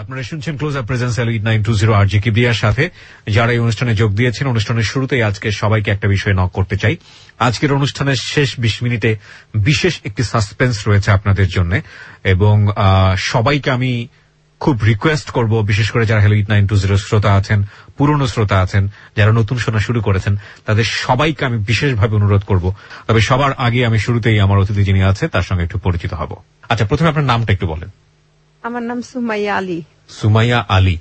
আপনারা শুনছেন close up presence elite 920 আরজি কিবরিয়ার সাথে। যারা এই অনুষ্ঠানে যোগ দিয়েছেন, অনুষ্ঠানের শুরুতেই আজকে সবাইকে একটা বিষয়ে নক করতে চাই। আজকের অনুষ্ঠানের শেষ 20 মিনিটে বিশেষ একটি সাসপেন্স রয়েছে আপনাদের জন্য, এবং সবাইকে আমি খুব রিকোয়েস্ট করব, বিশেষ করে যারা এলিট 920 শ্রোতা আছেন, পুরনো শ্রোতা আছেন, যারা নতুন শোনা শুরু করেছেন, তাদের সবাইকে আমি বিশেষভাবে অনুরোধ করব। তবে সবার আগে আমি শুরুতেই আমার অতিথি যিনি আছে তার সঙ্গে একটু পরিচিত হব। আচ্ছা, প্রথমে আপনার নামটা একটু বলেন। আমার নাম সুমাইয়া আলী। সুমাইয়া আলী,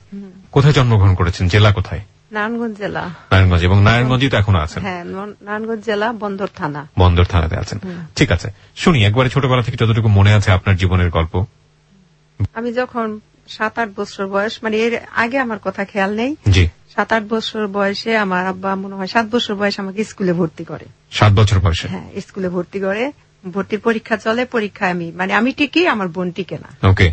কোথায় জন্মগ্রহণ করেছেন? জেলা কোথায়? নারায়ণগঞ্জ জেলা। নারায়ণগঞ্জ, এবং নারায়ণগঞ্জই তো এখনো আছেন? হ্যাঁ, নারায়ণগঞ্জ জেলা, বন্দর থানা। বন্দর থানাতে আছেন, ঠিক আছে। শুনি একবারে ছোটবেলা থেকে যতটুকু মনে আছে আপনার জীবনের গল্প। আমি যখন 7-8 বছর বয়স, মানে এর আগে আমার কথা খেয়াল নেই। জি। 7-8 বছর বয়সে আমার আব্বা মনে হয় 7 বছর বয়সে আমাকে স্কুলে ভর্তি করে। 7 বছর বয়সে? হ্যাঁ, স্কুলে ভর্তি করে। ভর্তির পরীক্ষা চলে, পরীক্ষায় আমি টিকি, আমার বোন টিকে না। ওকে।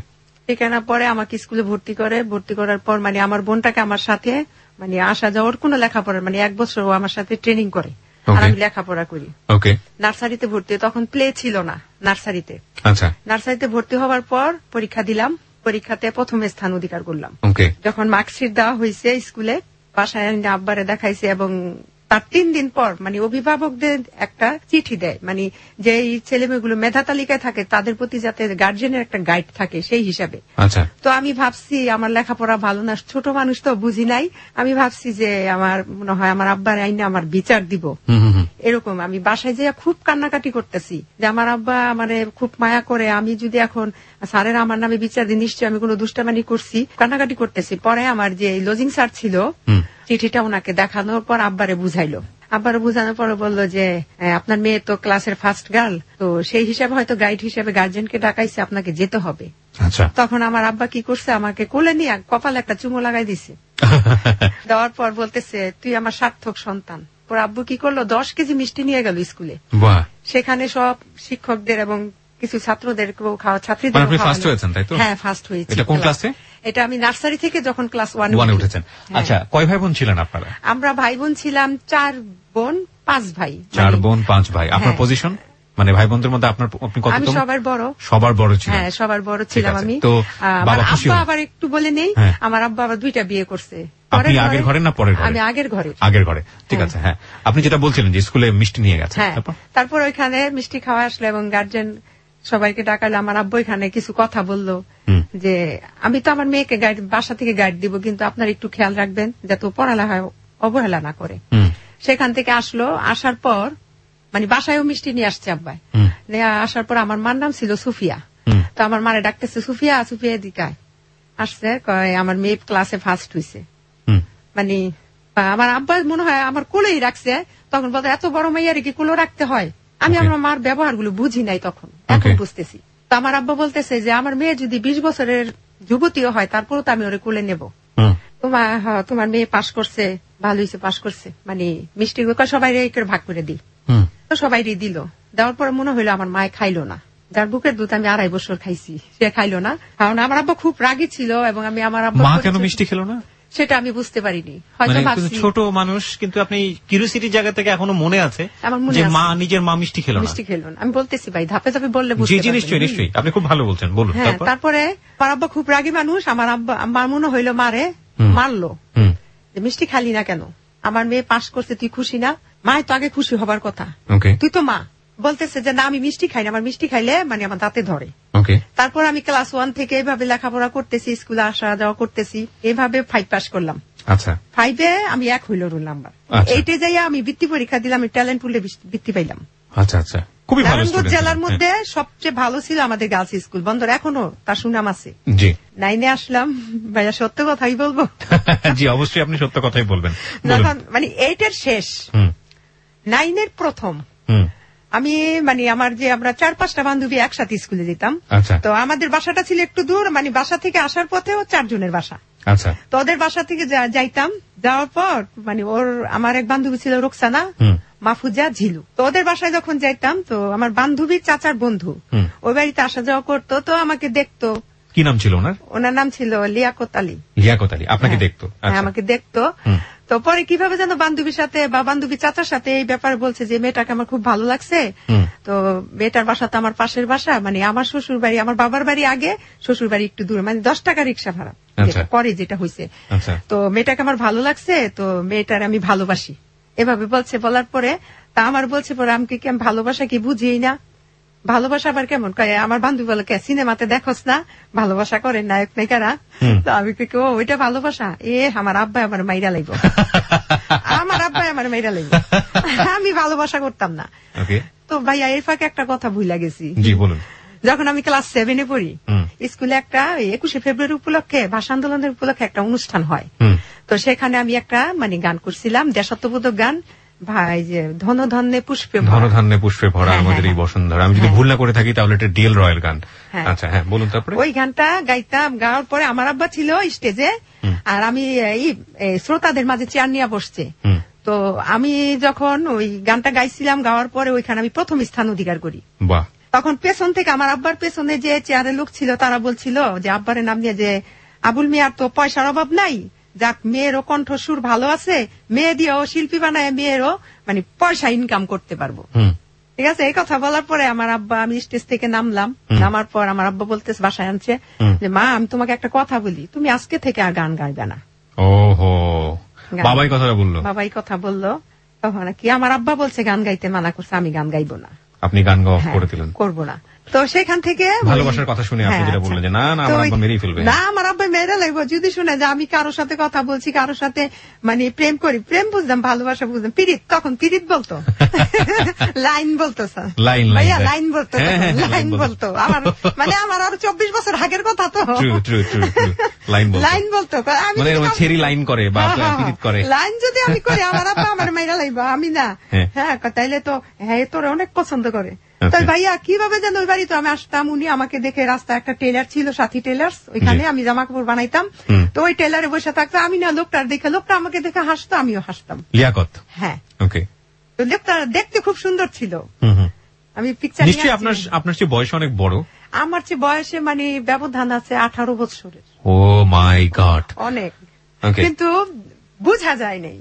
টিকে না, পরে আমাকে স্কুলে ভর্তি করে। ভর্তি করার পর মানে আমার বোনটাকে আমার সাথে মানে আসা যাওয়ার কোনো লেখাপড়া, মানে 1 বছর ও আমার সাথে ট্রেনিং করে, আর আমি লেখাপড়া করি। ওকে। নার্সারিতে ভর্তি, তখন প্লে ছিল না নার্সারিতে। আচ্ছা। নার্সারিতে ভর্তি হওয়ার পর পরীক্ষা দিলাম, পরীক্ষাতে প্রথম স্থান অধিকার করলাম। ওকে। যখন মার্কশিট দেওয়া হয়েছে স্কুলে, বাসায় আব্বারে দেখাইছে, এবং তার 3 দিন পর মানে অভিভাবকদের একটা চিঠি দেয়, মানে যে ছেলে মেয়েগুলো মেধা তালিকায় থাকে তাদের প্রতি যাতে গার্জেনের একটা গাইড থাকে সেই হিসাবে। আচ্ছা। তো আমি ভাবছি আমার লেখাপড়া ভালো না, ছোট মানুষ তো বুঝি নাই, আমি ভাবছি যে আমার মনে হয় আমার আব্বার আইনে আমার বিচার দিব, এরকম। আমি বাসায় যেয়ে খুব কান্নাকাটি করতেছি যে আমার আব্বা আমারে খুব মায়া করে, আমি যদি এখন স্যারের আমার নামে বিচার দিই নিশ্চয়ই আমি কোনো দুষ্টামানি করছি, কান্নাকাটি করতেছি। পরে আমার যে লজিং স্যার ছিল, চিঠিটা ওনাকে দেখানোর পর আব্বারে বুঝাইলো। আব্বারে বুঝানোর পরে বললো যে আপনার মেয়ে তো ক্লাসের ফার্স্ট গার্ল, তো সেই হিসাবে হয়তো গাইড হিসাবে গার্জেনকে ডাকাইছে, আপনাকে যেতে হবে। আচ্ছা। তখন আমার আব্বা কি করছে, আমাকে কোলে নিয়ে কপালে একটা চুমো লাগাই দিছে। দেওয়ার পর বলতেছে তুই আমার সার্থক সন্তান। পর আব্বু কি করলো, 10 কেজি মিষ্টি নিয়ে গেল স্কুলে। সেখানে সব শিক্ষকদের এবং কিছু ছাত্রদের খাওয়া, ছাত্রীদের। ফার্স্ট হয়েছেন তাই তো? হ্যাঁ, ফার্স্ট হয়েছে। এটা কোন ক্লাসে? এটা আমি নার্সারি থেকে যখন ক্লাস 1 এ উঠেছেন। আচ্ছা, কয় ভাই বোন ছিলেন আপনারা? আমরা ভাই বোন ছিলাম 4 বোন 5 ভাই। 4 বোন 5 ভাই। আপনার পজিশন মানে ভাই বোনদের মধ্যে আপনি কত? আমি সবার বড়। সবার বড় ছিলেন? হ্যাঁ, সবার বড় ছিলাম আমি। তো বাবা খুশি? আবার একটু বলে নেই, আমার আব্বা আবার 2টা বিয়ে করছে। আপনি আগের ঘরে না পরের ঘরে? আমি আগের ঘরে। আগের ঘরে, ঠিক আছে। হ্যাঁ, আপনি যেটা বলছিলেন যে স্কুলে মিষ্টি নিয়ে গেছেন, তারপর ওইখানে মিষ্টি খাওয়া আসলো এবং গার্জেন সবাইকে ডাকালো। আমার আব্বু এখানে কিছু কথা বললো যে আমি তো আমার মেয়েকে গাইড, বাসা থেকে গাইড দিব, কিন্তু আপনার একটু খেয়াল রাখবেন যাতে পড়ালেখায় অবহেলা না করে। সেখান থেকে আসলো, আসার পর মানে বাসায়ও মিষ্টি নিয়ে আসছে আব্বাই। আসার পর আমার মার নাম ছিল সুফিয়া, তো আমার মারে ডাকতেছে সুফিয়া, সুফিয়া এদিকায় আসছে, কয় আমার মেয়ে ক্লাসে ফার্স্ট হয়েছে। মানে আমার আব্বা মনে হয় আমার কোলেই রাখছে, তখন বলতে এত বড় মেয়ের কি কোলে রাখতে হয়? আমি আমার মার ব্যবহার গুলো বুঝি নাই তখন, এখন বুঝতেছি। তো আমার আব্বা বলতেছে যে আমার মেয়ে যদি 20 বছরের যুবতীও হয় তারপরও তো আমি ওরে কোলে নেব। তোমার মেয়ে পাশ করছে, ভালো হয়েছে, পাশ করছে, মানে মিষ্টি সবাই ভাগ করে দিই। তো সবাই দিল, দেওয়ার পর মনে হইলো আমার মায় খাইলো না, যার বুকের দুধ আমি 2.5 বছর খাইছি, সে খাইলো না। কারণ আমার আব্বা খুব রাগী ছিল, এবং আমি আমার আব্বা কেন মিষ্টি খেলো না সেটা আমি বুঝতে পারিনি। হয়তো ভাবছি ছোট মানুষ, কিন্তু আপনি কিউরিওসিটির জায়গা থেকে এখনো মনে আছে যে মা, নিজের মা মিষ্টি খেলো না। আমি বলতেছি ভাই, ধাপে ধাপে বললে বুঝতে পারবেন। নিশ্চয়ই নিশ্চয়ই, আপনি খুব ভালো বলছেন, বলুন। তারপরে আমার আব্বা খুব রাগী মানুষ, আমার আব্বা আমার মনে হইলো মারে মারলো যে মিষ্টি খালি না কেন, আমার মেয়ে পাশ করছে, তুই খুশি না? মায় তো আগে খুশি হবার কথা, তুই তো মা। বলতেছে যে না আমি মিষ্টি খাই না, আমার মিষ্টি খাইলে মানে আমার দাঁতে ধরে। তারপর আমি ক্লাস 1 থেকে এইভাবে লেখাপড়া করতেছি, স্কুলে আসা যাওয়া করতেছি, এইভাবে 5 পাস করলাম। আচ্ছা। 5-এ আমি 1 হইল রোল নাম্বার। 8-এ যাইয়া আমি বৃত্তি পরীক্ষা দিলাম, আমি ট্যালেন্ট পুলে বৃত্তি পাইলাম। আচ্ছা আচ্ছা, খুবই ভালো। নারায়ণগঞ্জ জেলার মধ্যে সবচেয়ে ভালো ছিল আমাদের গার্লস স্কুল, বন্দর এখনো তার সুনাম আছে। জি। 9-এ আসলাম, ভাইয়া সত্য কথাই বলবো। জি, অবশ্যই আপনি সত্য কথাই বলবেন। মানে 8-এর শেষ, 9-এর প্রথম। আমি মানে আমার যে আমরা 4-5টা বান্ধবী একসাথে স্কুলে যেতাম। তো আমাদের বাসাটা ছিল একটু দূর, মানে বাসা থেকে আসার পথেও 4 জনের বাসা। আচ্ছা। তো ওদের বাসা থেকে যাইতাম, যাওয়ার পর মানে আমার এক বান্ধবী ছিল রোকসানা, মাহফুজা, ঝিলু। তো ওদের বাসায় যখন যাইতাম, তো আমার বান্ধবীর চাচার বন্ধু ওই বাড়িতে আসা যাওয়া করতো, তো আমাকে দেখতো, কি নাম ছিল ওনার? ওনার নাম ছিল লিয়াকত আলী। লিয়াকত আলী আপনাকে দেখতো? আমাকে দেখতো। তো পরে কিভাবে যেন বান্ধবীর সাথে বা বান্ধবী চাচার সাথে এই ব্যাপারে বলছে যে মেয়েটাকে আমার খুব ভালো লাগছে। তো মেয়েটার বাসা তো আমার পাশের বাসা, মানে আমার শ্বশুর বাড়ি, আমার বাবার বাড়ি আগে, শ্বশুর বাড়ি একটু দূরে, মানে 10 টাকা রিক্সা ভাড়া পরে যেটা হয়েছে। তো মেয়েটাকে আমার ভালো লাগছে, তো মেয়েটার আমি ভালোবাসি এভাবে বলছে। বলার পরে তা আমার বলছে পরে আমি কি ভালোবাসা কি বুঝিই না, ভালোবাসা আবার কেমন? আমার বান্ধবী বলে সিনেমাতে দেখোস না ভালোবাসা করে নায়ক নায়িকারা? তো আমি ওইটা ভালোবাসা? আমার আব্বাই আমার মাইরা লাগবো, আমার আব্বাই আমার মাইরা লাগবো, আমি ভালোবাসা করতাম না। তো ভাইয়া এর ফাঁকে একটা কথা ভুলে গেছি। যখন আমি ক্লাস 7-এ পড়ি, স্কুলে একটা 21শে ফেব্রুয়ারি উপলক্ষে ভাষা আন্দোলনের উপলক্ষে একটা অনুষ্ঠান হয়। তো সেখানে আমি একটা মানে গান করছিলাম, দেশাত্মবোধক গান, ভাই যে ধনধান্যে পুষ্পে ভরা আমাদের এই বসুন্ধরা। আমি যদি ভুল না করে থাকি তাহলে এটা ডিএল রয়েল গান। আচ্ছা হ্যাঁ বলুন। তারপরে ওই গানটা গাইতাম, গাওয়ার পরে আমার আব্বা ছিল স্টেজে আর আমি এই শ্রোতাদের মাঝে চেয়ার নিয়ে বসছে। তো আমি যখন ওই গানটা গাইছিলাম, গাওয়ার পরে ওইখানে আমি প্রথম স্থান অধিকার করি। বাহ। তখন পেছন থেকে আমার আব্বার পেছনে যে চেয়ারের লোক ছিল তারা বলছিল যে আব্বারের নাম নিয়ে যে আবুল মিয়ার তো পয়সার অভাব নাই, যাক মেয়েরও কণ্ঠসুর ভালো আছে, মেয়ে দিয়েও শিল্পী বানায় মেয়েরও মানে পয়সা ইনকাম করতে পারবো। ঠিক আছে, এই কথা বলার পরে আমার আব্বা, আমি স্টেজ থেকে নামলাম, নামার পর আমার আব্বা বলতেছে, বাসায় আনছে যে মা আমি তোমাকে একটা কথা বলি, তুমি আজকে থেকে আর গান গাইবে না। ওহো, বাবাই কথা বললো। তখন কি আমার আব্বা বলছে গান গাইতে মানা করছে, আমি গান গাইবো না। আপনি গান গাওয়া করে দিলেন? করবো না। তো সেখান থেকে ভালোবাসার কথা শুনে আপনি যেটা বললেন যে না না আমার আব্বা মেরেই ফেলবে। না, আমার আব্বা মেরে লাগবে যদি শুনে যে আমি কারোর সাথে কথা বলছি, কারোর সাথে মানে প্রেম করি। প্রেম বুঝতাম, ভালোবাসা বুঝতাম, পিরিত তখন পিরিত বলতো, লাইন বলতো স্যার, ভাইয়া লাইন বলতো, লাইন বলতো। আমার মানে আমার আরো 24 বছর আগের কথা তো। লাইন বলতো, ছেড়ি লাইন করে বা পিরিত করে। লাইন যদি আমি করি আমার আব্বা আমার মেয়েরা লাগবে, আমি না। হ্যাঁ তাইলে তো হ্যাঁ তোরা অনেক পছন্দ করে। তাই ভাইয়া কিভাবে যেন ওই বাড়িতে আমি আসতাম, উনি আমাকে দেখে রাস্তায় একটা টেলার ছিল, সাথী টেলার্স, ওইখানে আমি জামা কাপড় বানাইতাম। তো ওই টেলারে বসে থাকতো, আমি না লোকটার দেখে, লোকটা আমাকে দেখে হাসতো, আমিও হাসতাম। লিয়াকত? হ্যাঁ। তো লোকটা দেখতে খুব সুন্দর ছিল। আমি পিকচার নিশ্চয়ই আপনার চেয়ে বয়স অনেক বড়? আমার চেয়ে বয়সে মানে ব্যবধান আছে 18 বছরের। ও মাই গড, অনেক। কিন্তু বোঝা যায়নি।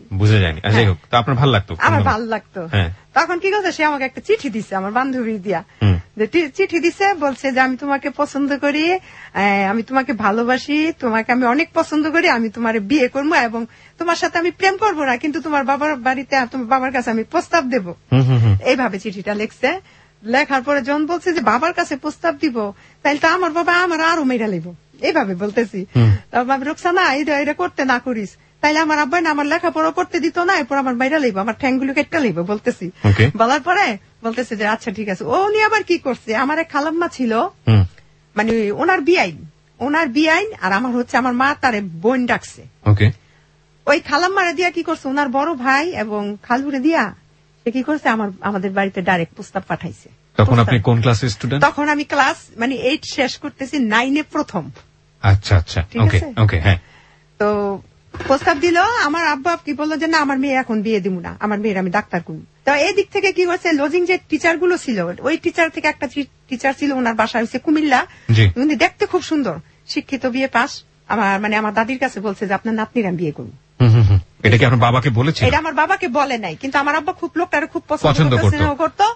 যাই হোক, তো আপনার ভালো লাগতো? আমার ভালো লাগতো। তখন কি করছে, সে আমাকে একটা চিঠি দিছে, আমার বান্ধবী দিয়া চিঠি দিছে, বলছে যে আমি তোমাকে পছন্দ করি, আমি তোমাকে ভালোবাসি, তোমাকে আমি অনেক পছন্দ করি, আমি তোমার বিয়ে করবো এবং তোমার সাথে আমি প্রেম করবো না, কিন্তু তোমার বাবার বাড়িতে তোমার বাবার কাছে আমি প্রস্তাব দেবো। এইভাবে চিঠিটা লিখছে। লেখার পরে জন বলছে যে বাবার কাছে প্রস্তাব দিব, তাহলে তো আমার বাবা আমার আরো মেয়েরা লিব, এইভাবে বলতেছি। তারপর রোকসানা এটা করতে না করিস, তাইলে আমার আব্বাই না আমার লেখাপড়া করতে দিত না, এরপর আমার বাইরে লইব, আমার ঠ্যাংগুলো কেটে লইব বলতেছি। বলার পরে বলতেছে যে আচ্ছা ঠিক আছে। ও উনি আবার কি করছে, আমার এক খালাম্মা ছিল, মানে ওনার বিআইন আর আমার হচ্ছে আমার মা তারে বোন ডাকছে। ওই খালাম্মারে দিয়া কি করছে, ওনার বড় ভাই এবং খালুরে দিয়া সে কি করছে, আমাদের বাড়িতে ডাইরেক্ট প্রস্তাব পাঠাইছে। তখন আপনি কোন ক্লাসের স্টুডেন্ট? তখন আমি ক্লাস মানে 8 শেষ করতেছি, 9-এ প্রথম। আচ্ছা আচ্ছা, ওকে। হ্যাঁ, তো প্রস্তাব দিল। আমার আব্বা কি বললো যে না আমার মেয়ে এখন বিয়ে দিব না, আমার মেয়ের আমি ডাক্তার করব। তো এই দিক থেকে কি করছে, লজিং যে টিচার গুলো ছিল, ওই টিচার থেকে একটা টিচার ছিল, ওনার বাসা হচ্ছে কুমিল্লা, উনি দেখতে খুব সুন্দর, শিক্ষিত, বিয়ে পাস। আমার দাদির কাছে বলছে যে আপনার নাতনির আমি বিয়ে করবো। এটা কি আপনার বাবাকে বলেছে? এটা আমার বাবাকে বলে নাই, কিন্তু আমার আব্বা খুব লোকটারে খুব পছন্দ করতো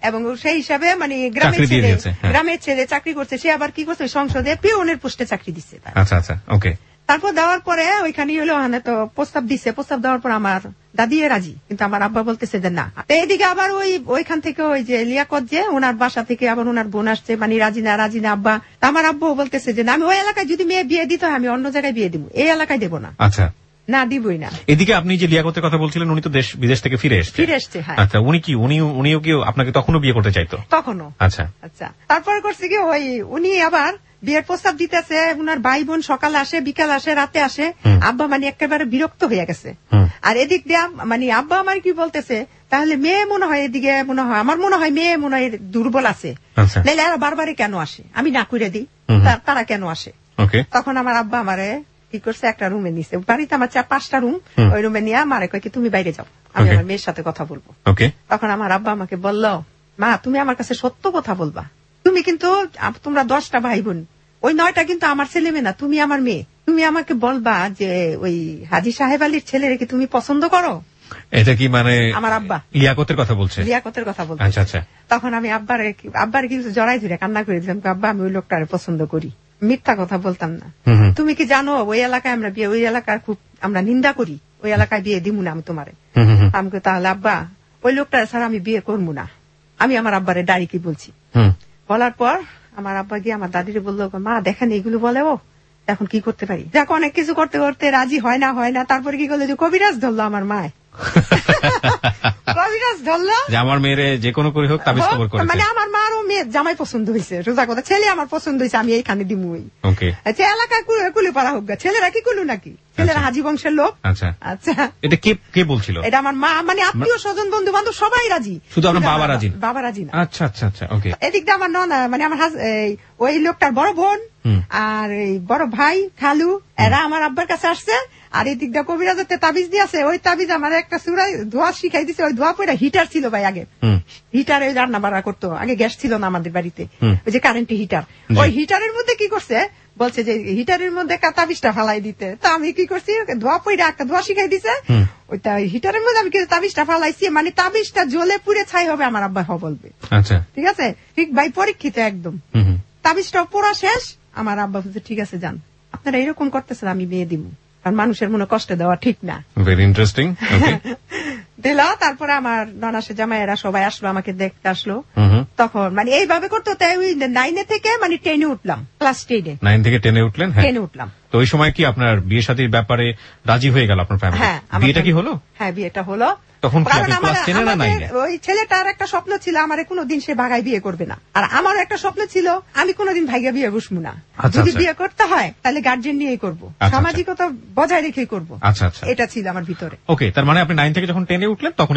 এবং সেই হিসাবে মানে গ্রামের ছেলে চাকরি করছে, সে আবার কি করছে সংসদে পিওনের পোস্টে চাকরি দিচ্ছে। আচ্ছা আচ্ছা, ওকে। তারপর দেওয়ার পরে ওইখানে হলো তো প্রস্তাব দিচ্ছে, প্রস্তাব দেওয়ার পর আমার দাদি রাজি, কিন্তু আমার আব্বা বলতেছে যে না। এইদিকে আবার ওইখান থেকে ওই যে লিয়াকত যে ওনার বাসা থেকে আবার ওনার বোন আসছে, মানে রাজি না আব্বা। আমার আব্বা বলতেছে যে না, আমি ওই এলাকায় যদি মেয়ে বিয়ে দিতে হয় আমি অন্য জায়গায় বিয়ে দিব, এই এলাকায় দেবো না। আচ্ছা, না দিবই না। এদিকে আপনি যে লিয়াকতের কথা বলছিলেন, উনি তো বিদেশ থেকে ফিরে এসছে। আচ্ছা, উনিও কি আপনাকে তখনও বিয়ে করতে চাইতো? তখনও। আচ্ছা আচ্ছা, তারপরে করছে কি, উনি আবার বিয়ের প্রস্তাব দিতেছে, উনার ভাই বোন সকালে আসে, বিকাল আসে, রাতে আসে। আব্বা মানে একেবারে বিরক্ত হয়ে গেছে। আর এদিক দিয়ে মানে আব্বা আমার কি বলতেছে, তাহলে মেয়ে মনে হয় এদিকে আমার মনে হয় মেয়ে মনে হয় দুর্বল আছে, নাইলে আর বারবারই কেন আসে, আমি না করে দিই, তারা কেন আসে। তখন আমার আব্বা আমারে কি করছে, একটা রুমে নিছে, বাড়িতে আমার 5টা রুম, ওই রুমে নিয়ে মারে কয় কি তুমি বাইরে যাও, আমি আমার মেয়ের সাথে কথা বলবো। তখন আমার আব্বা আমাকে বলল, মা তুমি আমার কাছে সত্য কথা বলবা, তুমি কিন্তু তোমরা 10টা ভাই বোন, ওই 9টা কিন্তু আমার ছেলে মেয়ে না, তুমি আমার মেয়ে। তুমি আমাকে বলবা যে ওই হাজী সাহেব আলীর ছেলেরে কি তুমি পছন্দ করো? এটা কি মানে আমার আব্বা লিয়াকতের কথা বলছে? লিয়াকতের কথা বলছে। আচ্ছা আচ্ছা। তখন আমি আব্বারে কিছু জড়াই ধরে কান্না করে দিলাম, আব্বা আমি ওই লোকটারে পছন্দ করি। মিথ্যা কথা বলতাম না। তুমি কি জানো ওই এলাকায় আমরা বিয়ে, ওই এলাকার খুব আমরা নিন্দা করি, ওই এলাকায় বিয়ে দিব না আমি তোমারে। আমাকে তাহলে আব্বা ওই লোকটা ছাড়া আমি বিয়ে করবো না। আমি আমার আব্বারে দাঁড়ি কি বলছি। বলার পর আমার আব্বা গিয়ে আমার দাদিরে বললো, মা দেখেন এইগুলো বলে, ও এখন কি করতে পারি। দেখো অনেক কিছু করতে করতে রাজি হয় না। তারপরে কি করলো, যে কবিরাজ ধরলো আমার মায়। কবিরাজ ধরলো যে আমার মেয়েরে যে কোনো করে হোক তাবিজ কবর করেছে। মানে আমার মারও মেয়ে জামাই পছন্দ হয়েছে, সোজা কথা ছেলে আমার পছন্দ হয়েছে, আমি এইখানে দিমুই। আচ্ছা এলাকায় কুলে পাড়া হোক, ছেলেরা কি কুলু নাকি, ছেলেরা হাজী বংশের লোক। আচ্ছা আচ্ছা। এটা কে বলছিল? এটা আমার মা, মানে আত্মীয় স্বজন বন্ধু বান্ধব সবাই রাজি, শুধু আমার বাবা রাজি? বাবা রাজি না। আচ্ছা আচ্ছা আচ্ছা। ওকে। এদিকটা আমার ননা, মানে আমার ওই লোকটার বড় বোন আর এই বড় ভাই খালু, এরা আমার আব্বার কাছে আসছে। আর এই দিকটা কবিরাজের তাবিজ দিয়েছে, ওই তাবিজ আমার একটা চূড়ায় ধোয়া শিখাই দিছে। ওই ধোয়া পরে হিটার ছিল ভাই আগে, হিটারে রান্না বাড়া করতো, আগে গ্যাস ছিল না আমাদের বাড়িতে, ওই যে কারেন্টের হিটার। ওই হিটারের মধ্যে কি করছে বলছে যে হিটারের মধ্যে তাবিজটা ফালাই দিতে। তা আমি কি করছি, ধোয়া পইরা একটা ধোয়া শিখাই দিছে, ওইটা হিটারের মধ্যে আমি কিন্তু তাবিজটা ফালাইছি, মানে তাবিজটা জ্বলে পুড়ে ছাই হবে আমার আব্বা বলবে। আচ্ছা ঠিক আছে, ঠিক ভাই পরীক্ষিত একদম। তাবিজটা পড়া শেষ, আমার আব্বা বলছে ঠিক আছে যান, আপনারা এরকম করতেছেন আমি বিয়ে দিব, কারণ মানুষের মনে কষ্ট দেওয়া ঠিক না। Very interesting. দিল। তারপরে আমার ননাসে জামাইয়েরা সবাই আসলো, আমাকে দেখতে আসলো। তখন মানে এইভাবে করতে 9 থেকে মানে 10 উঠলাম, ক্লাস 9 থেকে 10 উঠলেন? 10 উঠলাম। তো ওই সময় কি আপনার বিয়ে শাদীর ব্যাপারে রাজি হয়ে গেল আপনার ফ্যামিলি? হ্যাঁ। বিয়েটা কি হলো? হ্যাঁ বিয়েটা হলো। তখন ওই ছেলেটার একটা স্বপ্ন ছিল আমার কোনোদিন সে ভাগায় বিয়ে করবে না, আর আমার একটা স্বপ্ন ছিল আমি কোনোদিন ভাইগা বিয়ে বসবো না। যদি বিয়ে করতে হয় তাহলে গার্জেন নিয়েই করবো, সামাজিকতা বজায় রেখেই করবো। আচ্ছা আচ্ছা, এটা ছিল আমার ভিতরে। ওকে, তার মানে আপনি 9 থেকে যখন 10 উঠলেন তখন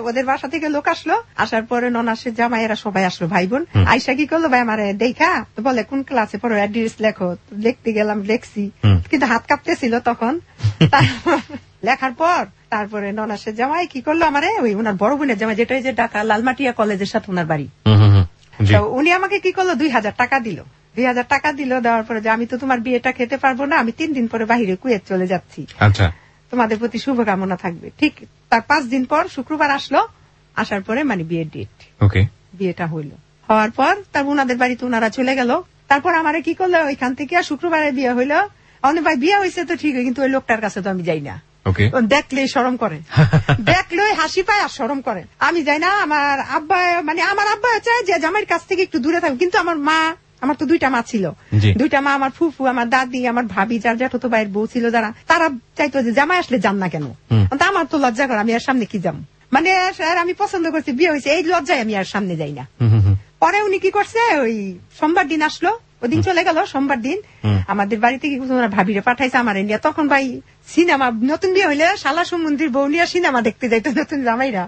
ওদের বাসা থেকে লোক আসলো, আসার পরে ননাসের জামাইয়েরা সবাই আসলো, ভাই বোন। আইসা কি করলো, ভাই আমার দেখা বলে কোন ক্লাসে পড়ো, অ্যাড্রেস লেখো। লিখতে গেলাম, লেখছি, কিন্তু হাত কাঁপতেছিল তখন। লেখার পর তারপরে ননাসের জামাই কি করলো, আমারে ওই ওনার বড় বোনের জামাই, যেটা যে ঢাকা লালমাটিয়া কলেজের সাথে ওনার বাড়ি, উনি আমাকে কি করলো 2000 টাকা দিল। 2000 টাকা দিল, দেওয়ার পরে যে আমি তো তোমার বিয়েটা খেতে পারবো না, আমি 3 দিন পরে বাহিরে কুয়েত চলে যাচ্ছি, আচ্ছা তোমাদের প্রতি শুভকামনা থাকবে। ঠিক তার 5 দিন পর শুক্রবার আসলো, আসার পরে মানে বিয়ের ডেট, বিয়েটা হইলো। হওয়ার পর তার ওনাদের বাড়িতে ওনারা চলে গেল। তারপর আমারে কি করলো, ওইখান থেকে শুক্রবারে বিয়ে হইলো। অনেক ভাই বিয়ে হয়েছে তো ঠিক, কিন্তু ওই লোকটার কাছে তো আমি যাই না। দেখলে শরম করে, দেখলে হাসি পায় আর শরম করে, আমি যাই না। আমার আব্বা মানে আমার আব্বা চায় যে জামাইয়ের কাছ থেকে একটু দূরে থাকবে, কিন্তু আমার মা, আমার তো 2টা মা ছিল, 2টা মা, আমার ফুফু, আমার দাদি, আমার ভাবি, যার জ্যাঠতো ভাইয়ের বউ ছিল যারা, তারা চাইতো যে জামাই আসলে যান না কেন। আমার তো লজ্জা করে, আমি আর সামনে কি যাম, মানে আমি পছন্দ করছি, বিয়ে হয়েছে, এই লজ্জায় আমি আর সামনে যাই না। পরে উনি কি করছে, ওই সোমবার দিন আসলো, ওদিন চলে গেল। সোমবার দিন আমাদের বাড়িতে কি ভাবিরে পাঠাইছে আমার নিয়ে। তখন ভাই সিনেমা, নতুন বিয়ে হইলে শালা সম্বন্ধীর বউ নিয়ে সিনেমা দেখতে যাইতো নতুন জামাইরা,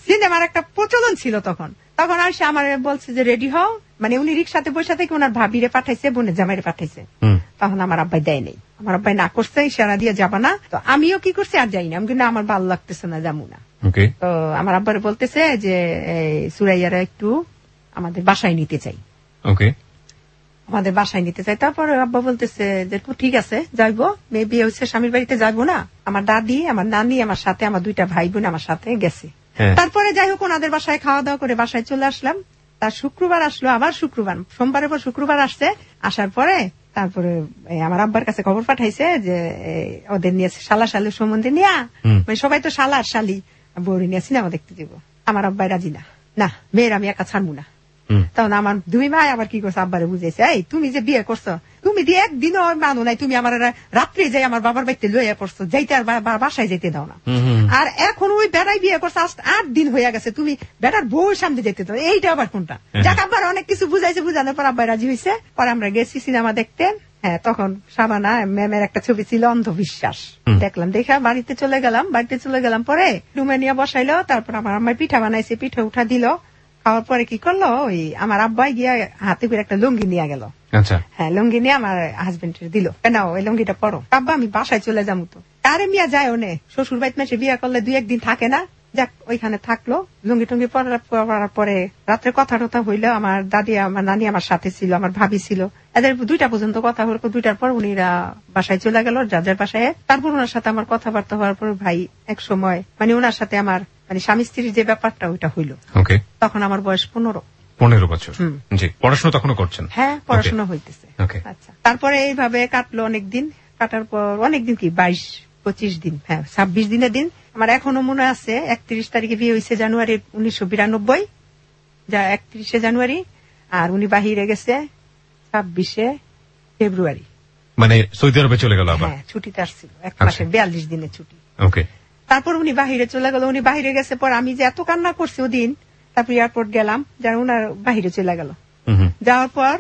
সিনেমার একটা প্রচলন ছিল তখন। তখন আর সে আমার বলছে যে রেডি হও, মানে উনি রিক্সাতে বসে থেকে ওনার ভাবিরে পাঠাইছে, বোনের জামাইরে পাঠাইছে। তখন আমার আব্বাই দেয় নেই, আমার আব্বাই না করছে, ইশারা দিয়ে যাবা না। তো আমিও কি করছি, আর যাই না, আমি কিন্তু আমার ভালো লাগতেছে না, যাবো না। তো আমার আব্বারে বলতেছে যে সুরাইয়ারা একটু আমাদের বাসায় নিতে চাই, আমাদের বাসায় নিতে চাই। তারপরে আব্বা বলতেছে যে ঠিক আছে যাইবো, মেয়ে বিয়ে হচ্ছে, স্বামীর বাড়িতে যাইবো না। আমার দাদি, আমার নানি আমার সাথে, আমার 2টা ভাই বোন আমার সাথে গেছে। তারপরে যাই হোক ওনাদের বাসায় খাওয়া দাওয়া করে বাসায় চলে আসলাম। তার শুক্রবার আসলো, আবার শুক্রবার, সোমবারের পর শুক্রবার আসছে। আসার পরে তারপরে আমার আব্বার কাছে খবর পাঠাইছে যে ওদের নিয়ে শালা শালুর সম্বন্ধে নিয়ে, মানে সবাই তো শালা আর শালি, বউরি নিয়ে সিনেমা দেখতে দিব। আমার আব্বাই রাজি না, না মেয়ের আমি একা ছাড়বো না। তখন আমার 2 ভাই আবার কি করছে, আব্বারে বুঝাইছে, এই তুমি যে বিয়ে করছো, তুমি দিয়ে একদিনও মানো নাই, তুমি আমার রাত্রে যাই আমার বাবার বাড়িতে লইয়া পড়ছো, যাইতে আর বাসায় যেতে দাও না। আর এখন ওই বেড়াই বিয়ে করছো, 8 দিন হয়ে গেছে, তুমি বেটার বউ সামনে যেতে দাও, এইটা আবার কোনটা? যাক আব্বার অনেক কিছু বুঝাইছে, বুঝানোর পর আব্বাই রাজি হয়েছে। পরে আমরা গেছি সিনেমা দেখতে। হ্যাঁ, তখন সাবানা ম্যামের একটা ছবি ছিল অন্ধবিশ্বাস, দেখলাম, দেখা বাড়িতে চলে গেলাম। বাড়িতে চলে গেলাম পরে রুমে নিয়ে বসাইলো। তারপর আমার আম্মাই পিঠা বানাইছে, পিঠা উঠা দিল। খাওয়ার পরে কি করলো, ওই আমার আব্বাই গিয়া হাতে করে একটা লুঙ্গি নিয়ে গেল। হ্যাঁ, লুঙ্গি নিয়ে আমার হাজবেন্ডের দিল, না ওই লুঙ্গিটা পরো। আব্বা আমি বাসায় চলে যাবো। তো আরে মিয়া যায় ওনে, শ্বশুর বাড়িতে মেসে বিয়ে করলে 2-1 দিন থাকে না, যাক ওইখানে থাকলো, লুঙ্গি টুঙ্গি পরার পরে রাত্রে কথা টথা হইলো। আমার দাদি আমার নানি আমার সাথে ছিল, আমার ভাবি ছিল, এদের 2টা পর্যন্ত কথা হলো। 2টার পর উনিরা বাসায় চলে গেল, যার বাসায়। তারপর ওনার সাথে আমার কথাবার্তা হওয়ার পর ভাই এক সময় মানে ওনার সাথে আমার মানে স্বামী স্ত্রীর যে ব্যাপারটা ওইটা হইলো। তখন আমার বয়স 15 বছর। জি, পড়াশোনা তখনও করছেন? হ্যাঁ, পড়াশোনা হইতেছে। আচ্ছা, তারপরে এইভাবে কাটলো অনেকদিন। কাটার পর অনেকদিন কি 22-25 দিন, হ্যাঁ 26 দিনের দিন আমার এখনো মনে আছে। 31 তারিখে বিয়ে হয়েছে জানুয়ারি 1992, যা 31 জানুয়ারি। আর উনি বাহিরে গেছে 26 ফেব্রুয়ারি, মানে সৌদি আরবে চলে গেল। হ্যাঁ, ছুটিতে আসছিল 1 মাসের 42 দিনের ছুটি। তারপর উনি বাহিরে চলে গেল। উনি বাহিরে গেছে পর আমি যে এত কান্না করছি ওদিন, তারপর এয়ারপোর্ট গেলাম, যার উনার বাহিরে চলে গেল। যাওয়ার পর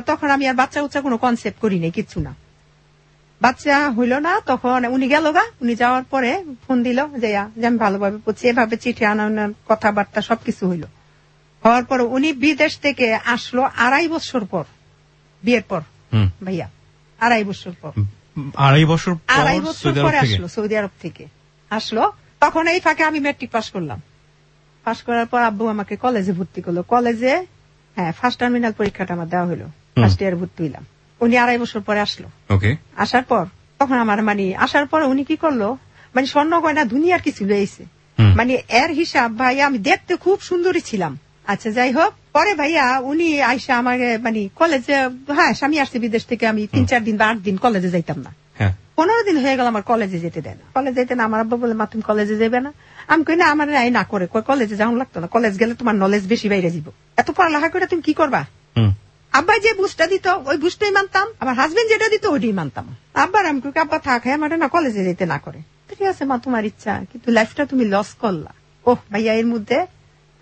তখন আমি আর বাচ্চা উচ্চা কোনো কনসেপ্ট করি নাই, কিচ্ছু না, বাচ্চা হইল না। তখন উনি গেল গা। উনি যাওয়ার পরে ফোন দিল যে আমি ভালোভাবে পড়ছি, এভাবে চিঠি আনার কথাবার্তা সবকিছু হইল। হওয়ার পর উনি বিদেশ থেকে আসলো 2.5 বছর পর, বিয়ের পর ভাইয়া, 2.5 বছর পর। 2.5 বছর পরে আসলো, সৌদি আরব থেকে আসলো। তখন এই ফাঁকে আমি ম্যাট্রিক পাস করলাম। পাস করার পর আব্বু আমাকে কলেজে ভর্তি করলো। কলেজে হ্যাঁ ফার্স্ট টার্মিনাল পরীক্ষাটা আমার দেওয়া হলো, ফার্স্ট ইয়ার ভর্তি হইলাম। উনি 2.5 বছর পরে আসলো। আসার পর তখন আমার মানে আসার পর উনি কি করলো, মানে স্বর্ণ গয়না দুনিয়ার কিছু লইছে, মানে এর হিসাব ভাই আমি দেখতে খুব সুন্দরী ছিলাম। আচ্ছা যাই হোক, পরে ভাইয়া উনি আইসা আমাকে মানে কলেজে, হ্যাঁ স্বামী আসছে বিদেশ থেকে, আমি 3-4 দিন বা 8 দিন কলেজে যাইতাম না। 15 দিন হয়ে গেল আমার কলেজে যেতে দেয় না। কলেজে যেতে না, আমার আব্বা বলে মা তুমি কলেজে যাবে না। আমি কই না, আমার না করে কলেজে যাওয়া লাগতো না, কলেজ গেলে তোমার নলেজ বেশি বাইরে যাব, এত পড়ালেখা করে তুমি কি করবা। আব্বা যে বুঝটা দিত ওই বুঝটাই মানতাম, আমার হাজবেন্ড যেটা দিত ওইটাই মানতাম। আব্বার আমি কই আব্বা থাক, হ্যাঁ আমার না কলেজে যেতে না করে, ঠিক আছে মা তোমার ইচ্ছা, কিন্তু লাইফটা তুমি লস করলা। ওহ ভাইয়া, এর মধ্যে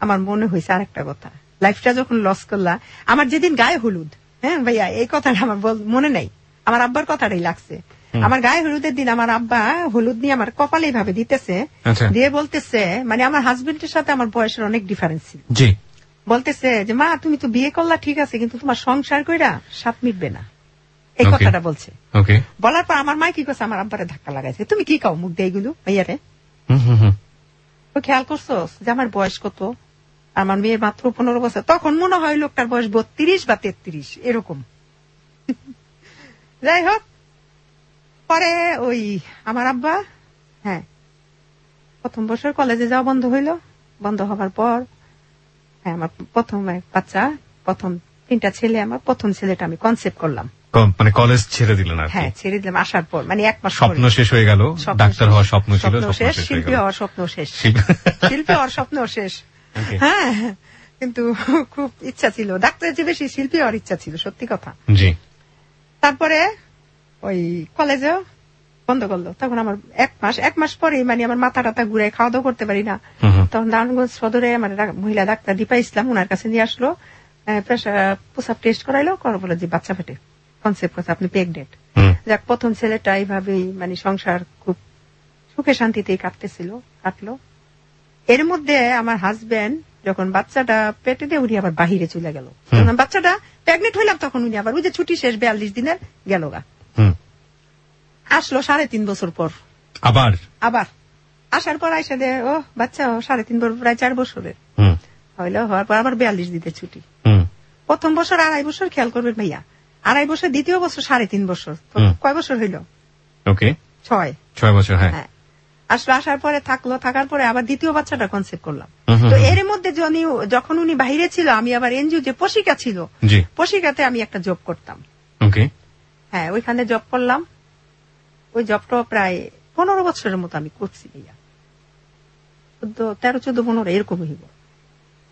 আমার মনে হয়েছে আরেকটা কথা, লাইফটা যখন লস করলা, আমার যেদিন গায়ে হলুদ, হ্যাঁ ভাইয়া এই কথাটা আমার মনে নাই, আমার আব্বার কথাটাই লাগছে। আমার গায়ে হলুদের দিন আমার আব্বা হলুদ নিয়ে আমার কপালে ভাবে দিতেছে, দিয়ে বলতেছে, মানে আমার হাজবেন্ডের সাথে আমার বয়সের অনেক ডিফারেন্স ছিল, বলতেছে যে মা তুমি তো বিয়ে করলা ঠিক আছে, কিন্তু তোমার সংসার কইরা সাথ মিটবে না, এই কথাটা বলছে। বলার পর আমার মা কি করছে, আমার আব্বারে ধাক্কা লাগাইছে, তুমি কি কাও মুখ দিয়ে এগুলো ভাইয়ারে, ও খেয়াল করছো যে আমার বয়স কত, আমার মেয়ের মাত্র 15 বছর। তখন মনে হয় লোকটার বয়স 32 বা 33 এরকম। যাই হোক, পরে ওই আমার আব্বা হ্যাঁ 1ম বছর কলেজে যাওয়া বন্ধ হইলো। বন্ধ হওয়ার পর হ্যাঁ আমার প্রথম বাচ্চা, প্রথম 3টা ছেলে, আমার প্রথম ছেলেটা আমি কনসেপ্ট করলাম। মানে কলেজ ছেড়ে দিলেন? হ্যাঁ ছেড়ে দিলাম। আসার পর মানে 1 মাস স্বপ্ন শেষ হয়ে গেল, ডাক্তার হওয়ার স্বপ্ন ছিল, শেষ, শিল্পী হওয়ার স্বপ্ন শেষ, শিল্পী হওয়ার স্বপ্ন শেষ। হ্যাঁ, কিন্তু খুব ইচ্ছা ছিল ডাক্তারের চেয়ে বেশি শিল্পী হওয়ার ইচ্ছা ছিল, সত্যি কথা। জি। তারপরে ওই কলেজে বন্ধ করলো। তখন আমার 1 মাস পরে মানে আমার মাথা টাথা ঘুরে খাওয়া দাওয়া করতে পারি না। তখন নারায়ণগঞ্জ সদরে আমার মহিলা ডাক্তার দীপা ইসলাম, ওনার কাছে নিয়ে আসলো, প্রসাব টেস্ট করাইলো, করার বলে যে বাচ্চা পেটে, কনসেপ্ট কথা আপনি প্রেগনেন্ট। যাক, প্রথম ছেলেটা এইভাবেই মানে সংসার খুব সুখে শান্তিতেই কাটলো। এর মধ্যে আমার হাজবেন্ড যখন বাচ্চাটা পেটে দিয়ে উনি আবার বাহিরে চলে গেল। যখন বাচ্চাটা প্রেগনেন্ট হইলাম তখন উনি আবার ওই যে ছুটি শেষ 42 দিনের গেল গা, আসলো 3.5 বছর পর। আবার আসার পর আইসা দে ও বাচ্চা 3.5 বছর, প্রায় 4 বছরের হইলো। হওয়ার পর আবার 42 দিনের ছুটি। প্রথম বছর 2.5 বছর, খেয়াল করবেন ভাইয়া, 2.5 বছর, দ্বিতীয় বছর 3.5 বছর, কয় বছর হইল? 6 বছর। হ্যাঁ, আসলো। আসার পরে থাকার পরে আবার দ্বিতীয় বাচ্চাটা কনসেপ্ট করলাম। তো এর মধ্যে যখন উনি বাহিরে ছিল, আমি আবার এনজিও যে পশিকা ছিল, পশিকাতে আমি একটা জব করতাম। হ্যাঁ, ওইখানে জব করলাম। ওই জবটা প্রায় 15 বছরের মতো আমি করছি ভাইয়া, 13-14-15 এরকম হইব।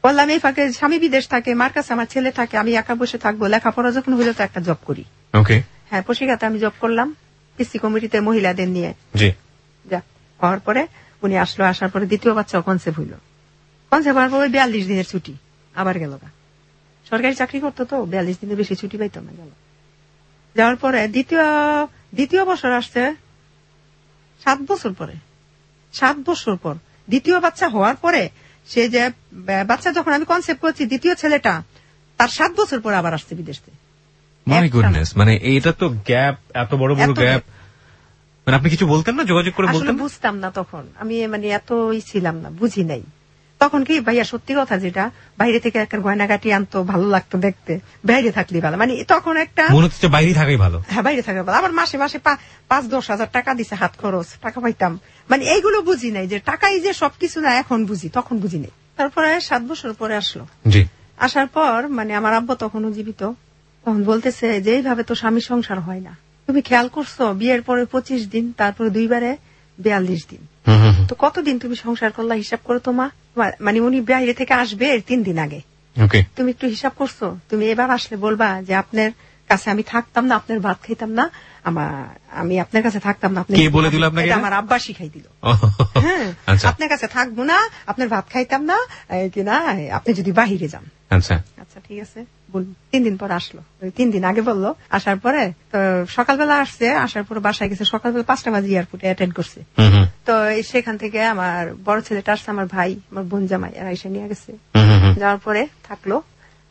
বললাম এই ফাঁকে স্বামী বিদেশ থাকে, মার কাছে আমার ছেলে থাকে, আমি একা বসে থাকবো, লেখাপড়া যখন হইলো তো একটা জব করি। হ্যাঁ, পশিকাতে আমি জব করলাম পিসি কমিটিতে মহিলাদের নিয়ে। হওয়ার পরে উনি আসলো, আসার পরে দ্বিতীয় বাচ্চাও কনসেপ্ট হইল। কনসেপ্ট হওয়ার পরে 42 দিনের ছুটি আবার গেল গা। সরকারি চাকরি করতো তো 42 দিনের বেশি ছুটি পাইতো না, গেল। যাওয়ার পরে দ্বিতীয় বছর আসছে 7 বছর পরে, 7 বছর পর দ্বিতীয় বাচ্চা হওয়ার পরে, সে যে বাচ্চা যখন আমি কনসেপ্ট করছি, দ্বিতীয় ছেলেটা তার 7 বছর পর আবার আসছে বিদেশ থেকে। মাই গুডনেস, মানে এটা তো গ্যাপ, এত বড় গ্যাপ। মানে আপনি কিছু বলতেন না, যোগাযোগ করে বলতেন? বুঝতাম না তখন, আমি মানে এতই ছিলাম না, বুঝি নাই তখন। কি ভাইয়া সত্যি কথা, যেটা বাইরে থেকে একটা গয়নাগাটি আনতো, ভালো লাগতো দেখতে, বাইরে থাকলে ভালো, মানে তখন একটা মনে হচ্ছে বাইরে থাকাই ভালো। হ্যাঁ, বাইরে থাকা ভালো। আবার মাসে মাসে 5-10 হাজার টাকা দিছে হাত খরচ, টাকা পাইতাম, মানে এইগুলো বুঝি নাই যে টাকাই যে সবকিছু না, এখন বুঝি, তখন বুঝি নাই। তারপরে 7 বছর পরে আসলো। জি। আসার পর মানে আমার আব্বা তখনও জীবিত, তখন বলতেছে যে এইভাবে তো স্বামী সংসার হয় না, তুমি খেয়াল করছো বিয়ের পরে 25 দিন, তারপরে 2 বারে 42 দিন, তো কতদিন তুমি সংসার করলা, হিসাব করো তোমা। মানে উনি বাইরে থেকে আসবে 3 দিন আগে, তুমি একটু হিসাব করছো, তুমি এবার আসলে বলবা যে আপনার কাছে আমি থাকতাম না, আপনার ভাত খাইতাম না, আমি আপনার কাছে থাকতাম না। কে বলে দিল আপনাকে? আমার আব্বা শিখাই দিল। হ্যাঁ, আপনার কাছে থাকবো না, আপনার ভাত খাইতাম না, কিনা আপনি যদি বাহিরে যান। আচ্ছা আচ্ছা ঠিক আছে, 3 দিন পর আসলো, 3 দিন আগে বললো। আসার পরে তো সকালবেলা আসছে, আসার পরে বাসায় গেছে সকালবেলা 5টা বাজে, এয়ারপোর্টে অ্যাটেন্ড করছে। তো সেখান থেকে আমার বড় ছেলেটা আসছে, আমার ভাই, আমার বোন জামাই, এরা এসে নিয়ে গেছে। যাওয়ার পরে থাকলো,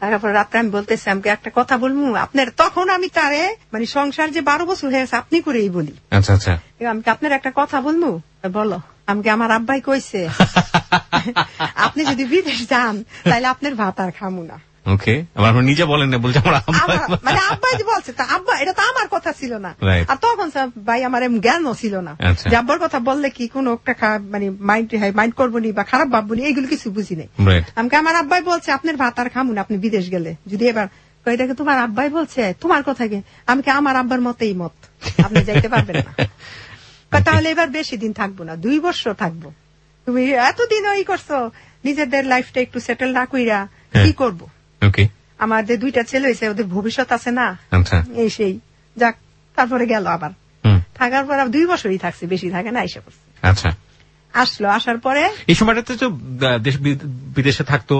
তারপরে রাত্রে আমি বলতেছি, আমাকে একটা কথা বলবো আপনার, তখন আমি তারে মানে সংসার যে 12 বছর হয়ে গেছে আপনি করেই বলি। আচ্ছা আচ্ছা, আমাকে আপনার একটা কথা বলবো, বলো। আমাকে আমার আব্বাই কইছে আপনি যদি বিদেশ যান তাহলে আপনার ভাত আর খামু না। ওকে, আমার নিজে বলেন না, বলছে আমার মানে আব্বাই যে বলছে, তা আব্বা, এটা তো আমার কথা ছিল না। আর তখন ভাই আমার জ্ঞানও ছিল না যে আব্বার কথা বললে কি কোনো একটা মানে মাইন্ড করবো নি বা খারাপ ভাববো নি, এইগুলো কিছু বুঝি নাই। আমাকে আমার আব্বাই বলছে আপনার ভাত আর খামু না আপনি বিদেশ গেলে, যদি এবার এটাকে তোমার আব্বাই বলছে, তোমার কথা কি? আমাকে আমার আব্বার মতেই মত, আপনি যাইতে পারবেন না। তাহলে এবার বেশি দিন থাকবো না, 2 বছর থাকবো, তুমি এতদিন ওই করছো, নিজেদের লাইফটা একটু সেটেল না কইরা কি করবো? আমাদের 2টা ছেলে হয়েছে, ওদের ভবিষ্যৎ আছে না, এই সেই যাক। তারপরে গেল আবার, থাকার পর 2 বছরই থাকছে, বেশি থাকে না, এসে পড়ছে। আচ্ছা, আসলো, আসার পরে এই সময়টাতে তো বিদেশে থাকতো,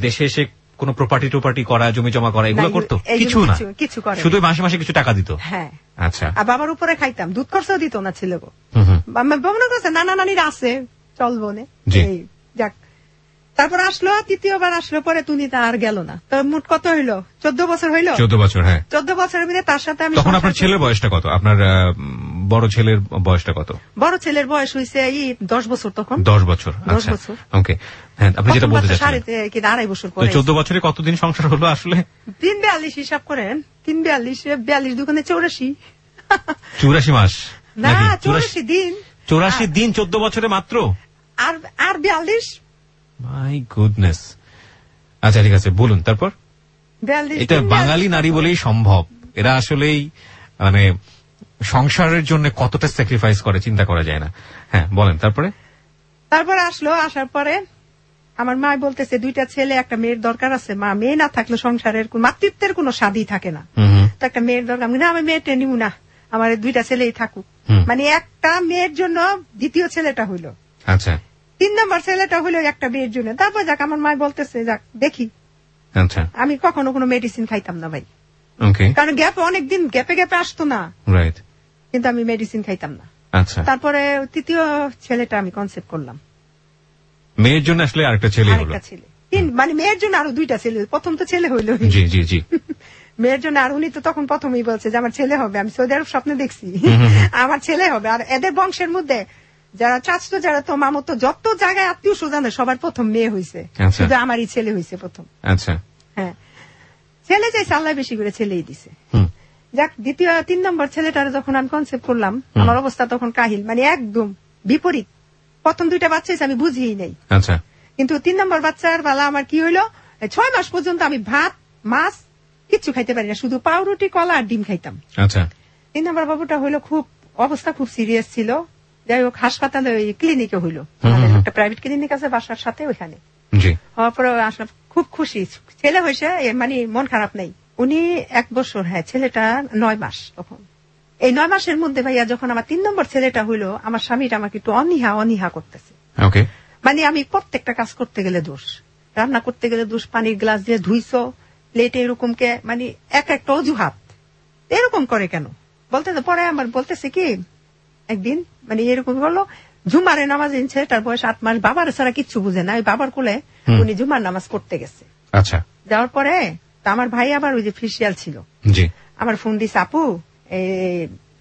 দেশে এসে কোনো প্রপার্টি করা, জমি জমা করা, এগুলো করতো? কিছু না, কিছু করে, শুধু মাসে মাসে কিছু টাকা দিত। হ্যাঁ, আচ্ছা। আর বাবার উপরে খাইতাম, দুধ খরচও দিত না ছেলে গো। মনে করছে নানা নানির আছে, চলবো না, যাক। তারপর আসলো, 3য়বার আসলো, পরে তুমি তা আর গেল না। তো মোট কত হইলো? 14 বছর হইলো। 14 বছর, হ্যাঁ। 14 বছরের মধ্যে তার সাথে আমি। তখন আপনার ছেলের বয়সটা কত? আপনার বড় ছেলের বয়সটা কত? বড় ছেলের বয়স হইছে 10 বছর তখন। 10 বছর, 10 বছর। ওকে, হ্যাঁ, আপনি যেটা বলতে চাচ্ছেন, 2.5 বছর পরে। 14 বছরে কতদিন সংসার হলো আসলে? 342 হিসাব করেন, 342 দুগুণে 84। 84 মাস না, 84 দিন। 84 দিন 14 বছরে মাত্র। আর 42। My goodness. আচ্ছা ঠিক আছে, বলুন তারপর। এটা বাঙালি নারী বলেই সম্ভব, এরা আসলেই মানে সংসারের জন্য কতটা স্যাক্রিফাইস করে চিন্তা করা যায় না। হ্যাঁ বলেন তারপরে। তারপরে আসলো, আসার পরে আমার মা বলতেছে 2টা ছেলে, একটা মেয়ের দরকার আছে। মা, মেয়ে না থাকলে সংসারের মাতৃত্বের কোনো স্বাদই থাকে না, তো একটা মেয়ের দরকার। না, আমি মেয়েটা নিব না, আমার 2টা ছেলেই থাকুক। মানে একটা মেয়ের জন্য 2য় ছেলেটা হইলো। আচ্ছা, 3 নম্বর ছেলেটা হইলো একটা মেয়ের জন্য। তারপর যাক, আমার মা বলতেছে যাক দেখি। আচ্ছা, আমি কখনো কোনো মেডিসিন খাইতাম না ভাই, কারণ অনেকদিন গ্যাপে আসতো না, রাইট, কিন্তু আমি মেডিসিন খাইতাম না। আচ্ছা, তারপরে 3য় ছেলেটা আমি কনসেপ্ট করলাম। মেয়ের জন্য আসলে আরেকটা ছেলে হলো, মানে মেয়ের জন্য আরো 2টা ছেলে। প্রথম তো ছেলে হইলো, জি জি জি, মেয়ের জন্য। আর উনি তো তখন প্রথমেই বলছে যে আমার ছেলে হবে, আমি সৌদি আরব স্বপ্নে দেখছি আমার ছেলে হবে। আর এদের বংশের মধ্যে যারা চাচতো, যারা তো মামতো, যত জায়গায় আত্মীয় স্বজন, সবার প্রথম মেয়ে হয়েছে, শুধু আমারই ছেলে হয়েছে প্রথম। আচ্ছা, হ্যাঁ, ছেলে চাইছে, আল্লাহ বেশি করে ছেলেই দিছে। যাক, 3 নম্বর ছেলেটার যখন আমি কনসেপ্ট করলাম, আমার অবস্থা তখন কাহিল, মানে একদম বিপরীত। প্রথম 2টা বাচ্চা আমি বুঝিই নাই। আচ্ছা, কিন্তু 3 নম্বর বাচ্চার বেলা আমার কি হইলো, 6 মাস পর্যন্ত আমি ভাত মাছ কিচ্ছু খাইতে পারি না, শুধু পাউরুটি, কলা আর ডিম খাইতাম। আচ্ছা, 3 নম্বর বাবুটা হইলো খুব অবস্থা খুব সিরিয়াস ছিল। যাই হোক, হাসপাতালে ক্লিনিকে হইলো, একটা প্রাইভেট ক্লিনিক আছে বাসার সাথে, ওইখানে হওয়ার পরে আসলে খুব খুশি। ছেলে হয়েছে, মানে মন খারাপ নেই। উনি 1 বছর, হ্যাঁ, ছেলেটা 9 মাস তখন। এই 9 মাসের মধ্যে ভাইয়া যখন আমার 3 নম্বর ছেলেটা হইলো, আমার স্বামীটা আমাকে একটু অনীহা করতেছে। মানে আমি প্রত্যেকটা কাজ করতে গেলে দোষ, রান্না করতে গেলে দোষ, পানির গ্লাস দিয়ে ধুইছো, প্লেটে এরকম কে, মানে একটা অজুহাত এরকম করে কেন বলতে। পরে আমার বলতেছে কি, একদিন মানে এরকম বললো, জুমারে নামাজ এনেছে, তার বয়স 8 মাস, বাবার ছাড়া কিচ্ছু বুঝে না, ওই বাবার কোলে উনি জুমার নামাজ করতে গেছে। আচ্ছা, যাওয়ার পরে আমার ভাই আবার ওই যে ফিসিয়াল ছিল, আমার ফোন দিছে, আপু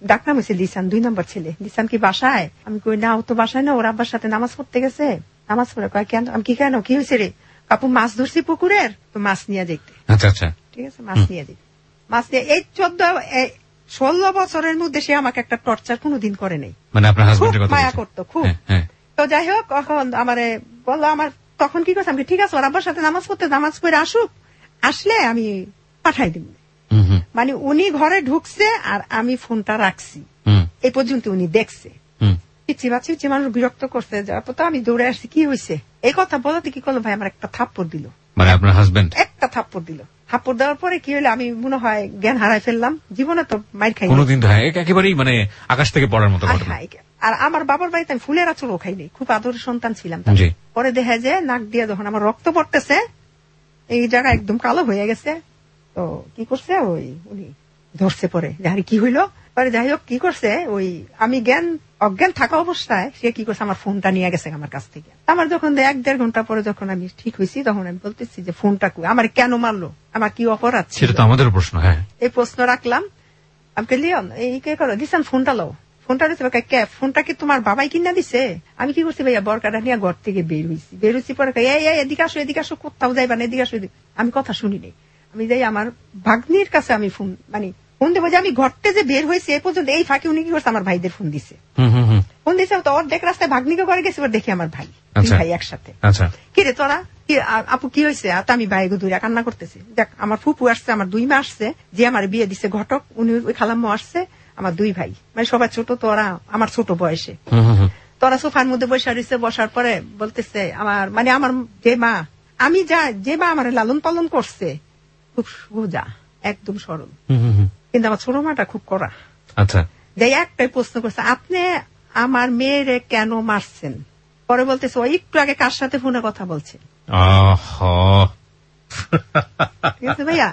ডাকনাম হয়েছে লিসান, 2 নম্বর ছেলে। লিসান কি বাসায়? আমি কই না, ও তো বাসায় না, ওর আব্বার সাথে নামাজ পড়তে গেছে। নামাজ পড়ে কয় কেন? আমি কি কেন, কি হয়েছে রে? আপু মাছ ধরছি পুকুরের, তো মাছ নিয়ে যাইতে। আচ্ছা আচ্ছা, ঠিক আছে, মাছ নিয়ে যাইতে। মাছ নিয়ে এই 16 বছরের মধ্যে সে আমাকে একটা টর্চার কোনোদিন করে নাই। মানে আপনার হাজবেন্ডের কথা মায়া করতো খুব। তো যাই হোক, এখন আমারে বললো, আমার তখন কি করছে, আমি ঠিক আছে ওর আব্বার সাথে নামাজ পড়তে, নামাজ পড়ে আসুক, আসলে আমি পাঠাই দিব। মানে উনি ঘরে ঢুকছে আর আমি ফোনটা রাখছি, এই পর্যন্ত উনি দেখছে। পিচ্ছি বাচ্চি মানুষ বিরক্ত করছে, তো আমি দৌড়ে আসছি, কি হয়েছে এই কথা বলতে কি করলো ভাই, আমার একটা থাপ্পড় দিল। মানে আপনার হাজবেন্ড একটা থাপ্পড় দিল। থাপ্পড় দেওয়ার পরে কি হলো, আমি মনে হয় জ্ঞান হারাই ফেললাম। জীবনে তো মাইর খাই কোনোদিন, একেবারেই মানে আকাশ থেকে পড়ার মতো ঘটনা। আর আমার বাবার বাড়িতে আমি ফুলের আচরও খাইনি, খুব আদরের সন্তান ছিলাম। পরে দেখা যায় নাক দিয়ে যখন আমার রক্ত পড়তেছে, এই জায়গা একদম কালো হয়ে গেছে। তো কি করছে, ওই উনি ধরছে পরে, যাহারি কি হইলো। পরে যাই হোক কি করছে, ওই আমি অজ্ঞান থাকা অবস্থায় সে কি করছে, আমার ফোনটা নিয়ে গেছে আমার কাছ থেকে। আমার যখন 1-1.5 ঘন্টা পরে যখন আমি ঠিক হয়েছি, তখন আমি বলতেছি যে ফোনটা আমার কেন মারলো, আমার কি অপরাধ ছিল, সেটা তো আমাদের প্রশ্ন। হ্যাঁ, এই প্রশ্ন রাখলাম। আমি লিওন এই কে করো, দিচ্ছেন ফোনটা লো। ফোনটা দিচ্ছে, ফোনটা কি তোমার বাবাই কিনা দিছে? আমি কি করছি ভাইয়া, বরকাটা নিয়ে ঘর থেকে বের হয়েছি পরে এদিকে আসো, কোথাও যাইবা না, এদিকে আসো। আমি কথা শুনি নাই, আমি যাই আমার ভাগ্নির কাছে, আমি ফোন ফোন দেবো যে আমি ঘরতে যে বের হয়েছে এ পর্যন্ত, এই ফাঁকে উনি কি করছে, আমার ভাইদের ফোন দিছে। তো অর্ধেক রাস্তায় ভাগ্নিকে করে গেছে, দেখি আমার ভাই একসাথে। কি রে তোরা, আপু কি হয়েছে? আমি বাইরে দূরে কান্না করতেছি। দেখ আমার ফুপু আসছে, আমার 2 মা আসছে, যে আমার বিয়ে দিছে ঘটক, উনি ওই খালাম্মা আসছে, আমার 2 ভাই, মানে সবাই ছোট, তোরা আমার ছোট বয়সে। তোরা সোফার মধ্যে বসে রয়েছে। বসার পরে বলতেছে আমার যে মা, আমি যে মা আমার লালন পালন করছে, খুব সোজা, একদম সরল, কিন্তু আমার ছোট মাটা খুব কড়া। আচ্ছা, যাই একটাই প্রশ্ন করছে, আপনি আমার মেয়েরে কেন মারছেন? পরে বলতেছে, ও একটু আগে কার সাথে ফোনে কথা বলছে। ঠিক আছে ভাইয়া,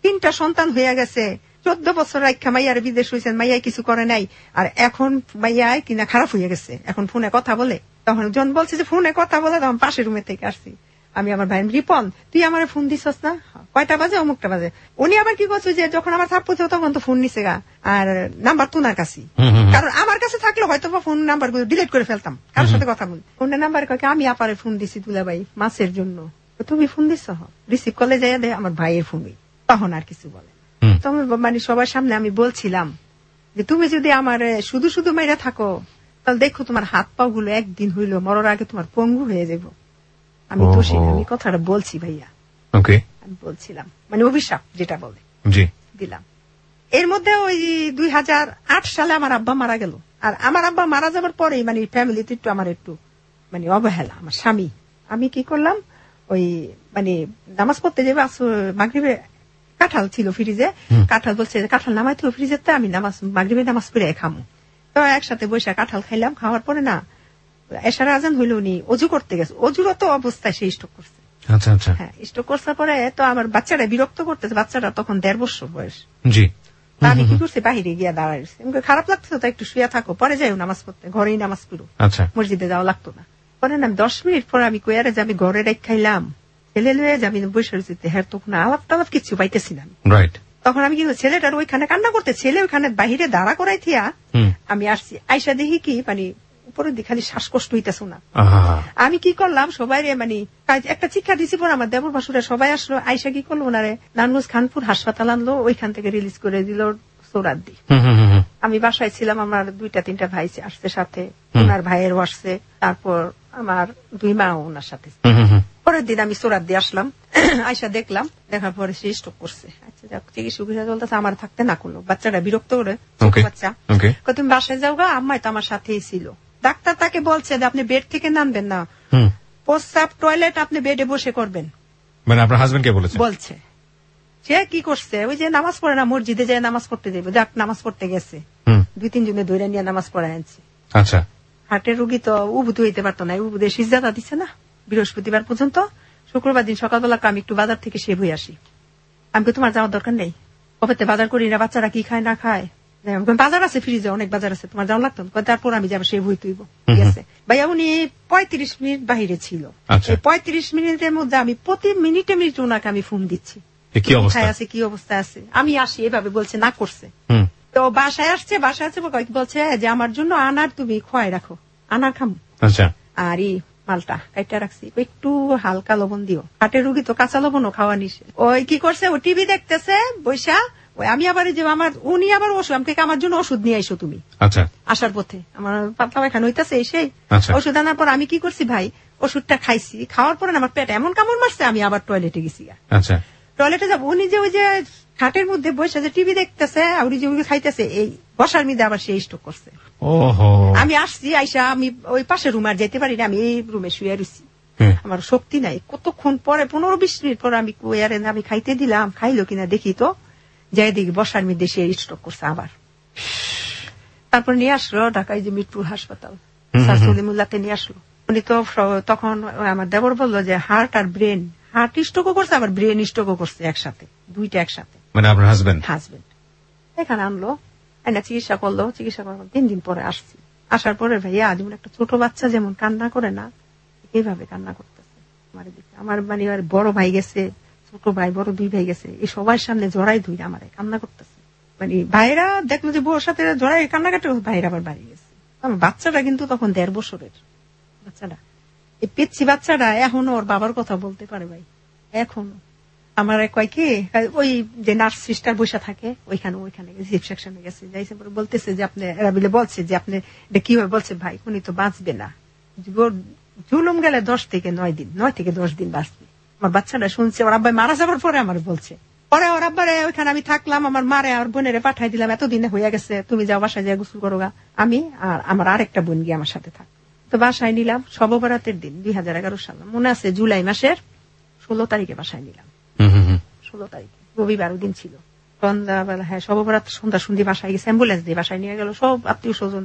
3টা সন্তান হয়ে গেছে, 14 বছর রাখা মাইয়ার বিদেশ হয়েছেন, মাইয়াই কিছু করে নাই, আর এখন মাইয়াই কিনা খারাপ হয়ে গেছে, এখন ফোনে কথা বলে। তখন জন বলছে যে ফোনে কথা বলে, তখন পাশের রুমে থেকে আসছি আমি, আমার ভাই রিপন তুই আমার ফোন দিছস না, কয়টা বাজে, অমুকটা বাজে। উনি আবার কি করছে, যে যখন আমার থাপ্পড় ছিল তখন তো ফোন নিছে গা, আর নাম্বার তো ওনার কাছে, কারণ আমার কাছে থাকলে হয়তো ফোন নাম্বার গুলো ডিলিট করে ফেলতাম, কারোর সাথে কথা বলি। ফোনের নাম্বার কয়েক আমি আপারে ফোন দিছি দুলাভাই মাছের জন্য, তুমি ফোন দিছ, রিসিভ করলে যাই দে আমার ভাইয়ের ফোন। তখন আর কিছু বলে, তখন মানে সবার সামনে আমি বলছিলাম যে তুমি যদি আমার শুধু শুধু মেয়েরা থাকো, তাহলে দেখো তোমার হাত পা গুলো একদিন হইলো মরার আগে তোমার পঙ্গু হয়ে যাব। আমি দোষী, আমি কথাটা বলছি ভাইয়া, আমি বলছিলাম, মানে অভিশাপ যেটা বলে দিলাম। এর মধ্যে ওই 2008 সালে আমার আব্বা মারা গেল। আর আমার আব্বা মারা যাবার পরেই মানে ফ্যামিলিতে একটু আমার একটু মানে অবহেলা, আমার স্বামী। আমি কি করলাম, ওই মানে নামাজ পড়তে যাবে, মাগরিবে কাঁঠাল ছিল ফ্রিজে, কাঁঠাল বলছে কাঁঠাল নামাই তো ফ্রিজেতে, আমি মাগরিবে নামাজ পড়ে খামো। তো একসাথে বসে কাঁঠাল খাইলাম। খাওয়ার পরে না এশার আজান হইলো, উনি অজু করতে গেছে, অজুরত অবস্থায় সে স্ট্রোক করছে। হ্যাঁ, স্ট্রোক করার পরে তো আমার বাচ্চারা বিরক্ত করতেছে, বাচ্চাটা তখন 1.5 বছর বয়স। আমি কি করছি, বাহিরে গিয়া দাঁড়াইছি, খারাপ লাগতেছে তো, একটু শুয়ে থাকো, পরে যাই নামাজ পড়তে, ঘরেই নামাজ পড়ো, মসজিদে যাওয়া লাগতো না। পরে না 10 মিনিট পরে আমি কয়ারে যে আমি ঘরে রেখ খাইলাম, ছেলে লয়ে যে আমি বসে রয়েছি, হ্যাঁ তখন আলাপ টালাপ কিছু পাইতেছি না। তখন আমি কি ছেলেটার ওইখানে কান্না করতে, ছেলে ওইখানে বাহিরে দাঁড়া করাই থিয়া আমি আসছি, আইসা দেখি কি মানে উপরের দিকে খালি শ্বাসকষ্ট হইতেছ না। আমি কি করলাম, সবাই মানে একটা চিৎকার দিছি, পর আমার দেবর বাসুরা সবাই আসলো, আইসা কি করলো, ওনারে নারায়ণগঞ্জ খানপুর হাসপাতাল আনলো, ওইখান থেকে রিলিজ করে দিল সৌরাদ্দি। আমি বাসায় ছিলাম, আমার 2-3টা ভাই আসছে সাথে, ওনার ভাইয়েরও আসছে, তারপর আমার 2 মা ওনার সাথে। পরের দিন আমি সৌরাদ্দি আসলাম, আইসা দেখলাম, দেখার পরে সে স্ট্রোক করছে। আচ্ছা যাক, চিকিৎসা চলতেছে, আমার থাকতে না করলো, বাচ্চাটা বিরক্ত করে, বাচ্চা তুমি বাসায় যাও গা, আম্মাই তো আমার সাথেই ছিল। ডাক্তার তাকে বলছে যে আপনি বেড থেকে নামবেন না, প্রস্রাব টয়লেট আপনি বেডে বসে করবেন, মানে আপনার হাজবেন্ডকে বলছে। সে কি করছে, ওই যে নামাজ পড়ে না, মসজিদে যায় নামাজ পড়তে যাবে, যাক নামাজ পড়তে গেছে, 2-3 জনে ধরে নিয়ে নামাজ পড়ায় আনছে। আচ্ছা, হার্টের রোগী তো উবুতে হইতে পারতো না, উবুদে সিজদাতা দিচ্ছে না বৃহস্পতিবার পর্যন্ত। শুক্রবার দিন সকালবেলা আমি একটু বাজার থেকে সে হয়ে আসি। আমি তোমার যাওয়ার দরকার নেই, কবে বাজার করি না, বাচ্চারা কি খায় না খায়, বাজার আছে ফ্রিজে, অনেক বাজার আছে, তোমার যাওয়া লাগতো, তারপর আমি যাবো, সে বই তুইব। ঠিক আছে ভাইয়া, উনি 35 মিনিট বাহিরে ছিল। এই 35 মিনিটের মধ্যে আমি প্রতি মিনিটে ওনাকে আমি ফোন দিচ্ছি, কি অবস্থায় আছে, কি অবস্থায় আছে, আমি আসি, এভাবে বলছে, না করছে। তো বাসায় আসছে বলছে যে আমার জন্য আনার তুমি খোয়াই রাখো, আনার খাম। আচ্ছা। আর এই মালটা কাইটা রাখছি, একটু হালকা লবণ দিও, হাটের রুগী তো কাঁচা লবণও খাওয়া নিষেধ। ওই কি করছে, ও টিভি দেখতেছে বৈশা, ওই আমি আবার যে আমার উনি আবার ওষুধ আমাকে আমার জন্য ওষুধ নিয়ে আইসো তুমি। আচ্ছা। আসার পথে আমার পাতলা পায়খানা হইতাছে, সেই ওষুধ আনার পর আমি কি করছি ভাই, ওষুধটা খাইছি, খাওয়ার পরে আমার পেট এমন কামড় মারছে, আমি আবার টয়লেটে গেছি। আচ্ছা। টয়লেটে যাবো, উনি যে ওই যে খাটের মধ্যে বসে যে টিভি দেখতেছে আর উনি যে খাইতেছে, এই বসার মধ্যে আবার সে স্ট্রোক করছে। আমি আসছি, আইসা আমি ওই পাশের রুমে আর যেতে পারি না, আমি এই রুমে শুয়ে রয়েছি, আমার শক্তি নাই। কতক্ষণ পরে 15-20 মিনিট পরে আমি খাইতে দিলাম, খাইলো কিনা দেখি তো, যাই দেখি বসার মধ্যে সে স্ট্রোক করছে আবার। তারপর নিয়ে আসলো ঢাকায় যে মিরপুর হাসপাতাল, সাসুলিমুল্লাতে নিয়ে আসলো। উনি তো তখন আমার দেবর বললো যে হার্ট আর ব্রেন, হার্ট স্ট্রোকও করছে আবার ব্রেন স্ট্রোকও করছে একসাথে, দুইটা একসাথে। মানে আপনার হাজবেন্ড এখানে আনলো, চিকিৎসা করলো, চিকিৎসা করার 3 দিন পরে আসছি। আসার পরে ভাইয়া যেমন একটা ছোট বাচ্চা যেমন কান্না করে না, এইভাবে কান্না করতেছে আমার মানে বড় ভাই গেছে, ছোট ভাই, বড় 2 ভাই গেছে, এই সবার সামনে জড়াই ধুই আমার কান্না করতেছে। মানে ভাইরা দেখলো যে বউর সাথে জড়াই কান্নাকাটি, ভাইরা আবার বাড়ি গেছে। আমার বাচ্চাটা কিন্তু তখন 1.5 বছরের বাচ্চাটা, এই পিচ্ছি বাচ্চাটা এখনো ওর বাবার কথা বলতে পারে ভাই, এখনো। আমার কয় কি, ওই যে নার্স সিস্টার বসে থাকে ওইখানে রিসিপ সেকশনে গেছে, যাইছে পরে বলতেছে যে আপনি, এরা বলে বলছে যে আপনি এটা কি হয়, বলছে ভাই উনি তো বাঁচবে না, জুলুম গেলে 10 থেকে 9 দিন, 9 থেকে 10 দিন বাঁচবে। আমার বাচ্চাটা শুনছে, ওর আব্বাই মারা যাবার পরে আমার বলছে, পরে ওর আব্বারে ওইখানে আমি থাকলাম, আমার মারে আর বোনেরে পাঠাই দিলাম, এতদিনে হয়ে গেছে, তুমি যাও বাসায় যা গোসল করো গা, আমি আর আমার আরেকটা বোন গিয়ে আমার সাথে থাক। তো বাসায় নিলাম শবে বরাতের দিন 2011 সাল, মনে আছে জুলাই মাসের 16 তারিখে বাসায় নিলাম। 16 তারিখে রবিবার দিন ছিল, সন্ধ্যাবেলা, হ্যাঁ শবে বরাত সন্ধ্যা সন্ধ্যি বাসায় গেছে, অ্যাম্বুলেন্স দিয়ে বাসায় নিয়ে গেল, সব আত্মীয় স্বজন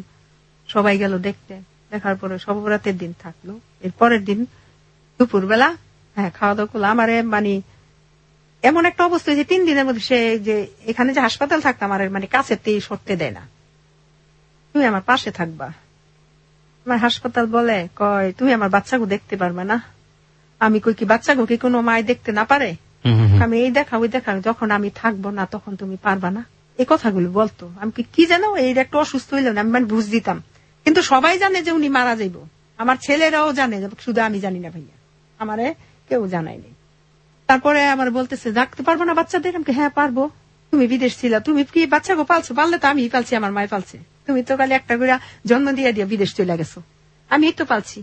সবাই গেল দেখতে। দেখার পরে শবে বরাতের দিন থাকলো। এর পরের দিন দুপুর বেলা খাওয়া দাওয়া করলো। আমার মানে এমন একটা অবস্থা যে 3 দিনের মধ্যে সে যে এখানে যে হাসপাতাল থাকতাম আমার মানে কাছেতেই সরতে দেয় না, তুমি আমার পাশে থাকবা। আমার হাসপাতাল বলে কয় তুমি আমার বাচ্চাকে দেখতে পারবে না। আমি কই কি বাচ্চাকে কি কোনো মায় দেখতে না পারে, আমি এই দেখা ওই দেখা, যখন আমি থাকবো না তখন তুমি পারবা না, এই কথাগুলো বলতো। আমি কি জানো, এই একটা অসুস্থ হইল না, আমি মানে বুঝ দিতাম, কিন্তু সবাই জানে যে উনি মারা যাইব, আমার ছেলেরাও জানে, শুধু আমি জানি না ভাইয়া, আমারে কেউ জানায়নি। তারপরে আমার বলতেছে ডাকতে পারবো না বাচ্চাদের, আমি হ্যাঁ পারবো, তুমি বিদেশ ছিলা, তুমি কি বাচ্চাকে পালছো, পারলে তো আমি পালছি, আমার মায় পালছে, তুমি তো খালি একটা করে জন্ম দিয়ে বিদেশ চলে গেছো, আমি তো পালছি।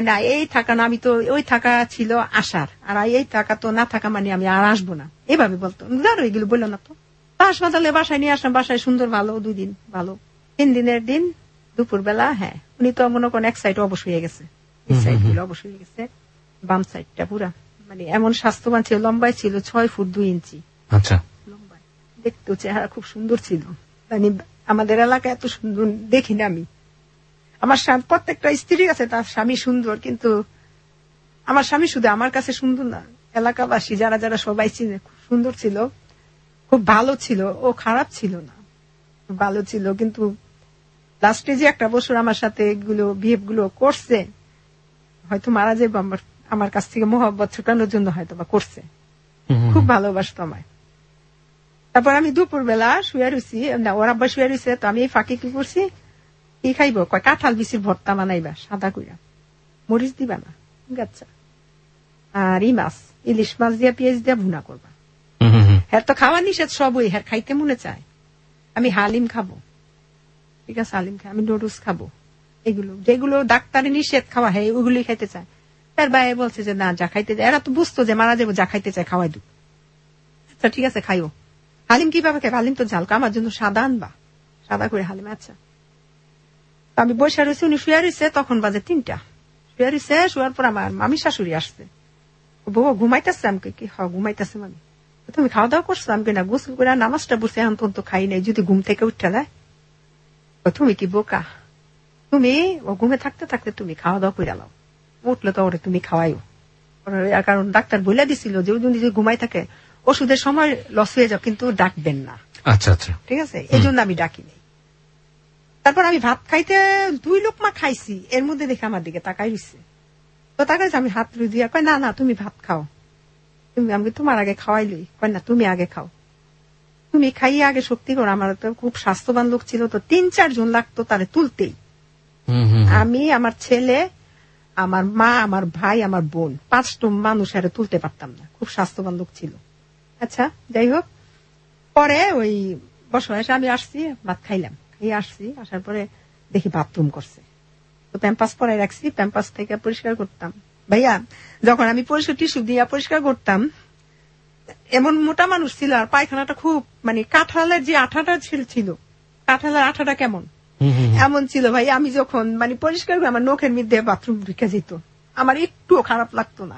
না এই থাকা না, আমি তো ওই থাকা ছিল আসার, আর এই থাকা তো না থাকা মানে আমি আর আসবো না, এভাবে বলতো। ধরো এগুলো বললো না তো। হাসপাতালে বাসায় নিয়ে আসলাম, বাসায় সুন্দর ভালো 2 দিন ভালো। 3 দিনের দিন দুপুর বেলা উনি তো মনে করেন এক সাইড অবশ হয়ে গেছে, এই সাইড গুলো অবশ হয়ে গেছে, বাম সাইডটা পুরা মানে এমন স্বাস্থ্যবান ছিল, লম্বায় ছিল 6 ফুট 2 ইঞ্চি। আচ্ছা, লম্বায়, দেখতে চেহারা খুব সুন্দর ছিল, মানে আমাদের এলাকায় এত সুন্দর দেখিনি আমি। আমার প্রত্যেকটা স্ত্রী আছে তার স্বামী সুন্দর, কিন্তু আমার স্বামী শুধু আমার কাছে সুন্দর না, এলাকাবাসী যারা যারা সবাই চিনে খুব সুন্দর ছিল, খুব ভালো ছিল, ও খারাপ ছিল না, ভালো ছিল। কিন্তু লাস্টে যে 1 বছর আমার সাথে এগুলো বিহেভ গুলো করছে, হয়তো মারা যাবো আমার কাছ থেকে মোহব্বত ছুটানোর জন্য হয়তো বা করছে, খুব ভালোবাসতো আমায়। তারপর আমি দুপুর বেলা শুয়ে রয়েছি, ওর আব্বা শুয়ে রয়েছে, তো আমি এই ফাঁকে কি করছি, কি খাইব, কয় কাঁঠাল বিচির ভর্তা বানাইবা সাদা কইরা, মরিচ দিবা না, আচ্ছা, আর ইলিশ মাছ দিয়া পেঁয়াজ দিয়া ভুনা করবা। হ্যাঁ তো খাওয়া নিষেধ সবই, হ্যাঁ খাইতে মনে চায়। আমি হালিম খাবো, ঠিক আছে হালিম খাই, আমি নুডলস খাবো, এগুলো যেগুলো ডাক্তারি নিষেধ খাওয়া, হ্যাঁ ওইগুলোই খাইতে চায়। তার ভাই বলছে যে না যা খাইতে চায়, এরা তো বুঝতো যে মারা যাবো, যা খাইতে চায় খাওয়াই দিব। আচ্ছা ঠিক আছে খাইও। হালিম কিভাবে খাই, হালিম তো ঝালকা, আমার জন্য সাদা আনবা, সাদা করে হালিম। আচ্ছা, আমি বসে রয়েছি, উনি শুয়ে রয়েছে, তখন বাজে 3টা, শুয়ে রয়েছে। শুয়ার পর আমার মামি শাশুড়ি আসছে, বউ ঘুমাইতেছে, আমাকে কি ঘুমাইতেছে মামি, তুমি খাওয়া দাওয়া করছো, আমি না গোসল করে নামাজটা বসে এখন তো খাই নাই, যদি ঘুম থেকে উঠতে দেয়। তুমি কি বোকা, তুমি ও ঘুমে থাকতে থাকতে তুমি খাওয়া দাওয়া করে নাও, উঠলে তো ওরে তুমি খাওয়াইও, কারণ ডাক্তার বলে দিছিল যে যদি ঘুমাই থাকে ওষুধের সময় লস হয়ে যাও, কিন্তু ডাকবেন না। আচ্ছা আচ্ছা, ঠিক আছে, এই জন্য আমি ডাকি নাই। তারপর আমি ভাত খাইতে 2 লোকমা খাইছি, এর মধ্যে দেখে আমার দিকে তাকাই রইছে, তো তাকাইছে, আমি হাত রুই দিয়া কয় না না তুমি ভাত খাও, তুমি আমি তোমার আগে খাওয়াইলই, কয় না তুমি আগে খাও, তুমি খাইয়ে আগে শক্তি করো। আমার তো খুব স্বাস্থ্যবান লোক ছিল, তো 3-4 জন লাগতো তারে তুলতেই। আমি, আমার ছেলে, আমার মা, আমার ভাই, আমার বোন, 5টা মানুষ আরে তুলতে পারতাম না, খুব স্বাস্থ্যবান লোক ছিল। আচ্ছা যাই হোক, পরে ওই বসে আমি আসছি, ভাত খাইলাম, খেয়ে আসছি, আসার পরে দেখি বাথরুম করছে, তো প্যাম্পাস পরাই রাখছি, প্যাম্পাস থেকে পরিষ্কার করতাম। ভাইয়া যখন আমি পরিষ্কার টিস্যু দিয়ে পরিষ্কার করতাম, এমন মোটা মানুষ ছিল, আর পায়খানাটা খুব মানে কাঁঠালের যে আঠাটা ছিল, কাঁঠালের আঠাটা কেমন এমন ছিল ভাই। আমি যখন মানে পরিষ্কার করে আমার নখের মধ্যে বাথরুম ঢুকে যেত, আমার একটুও খারাপ লাগতো না।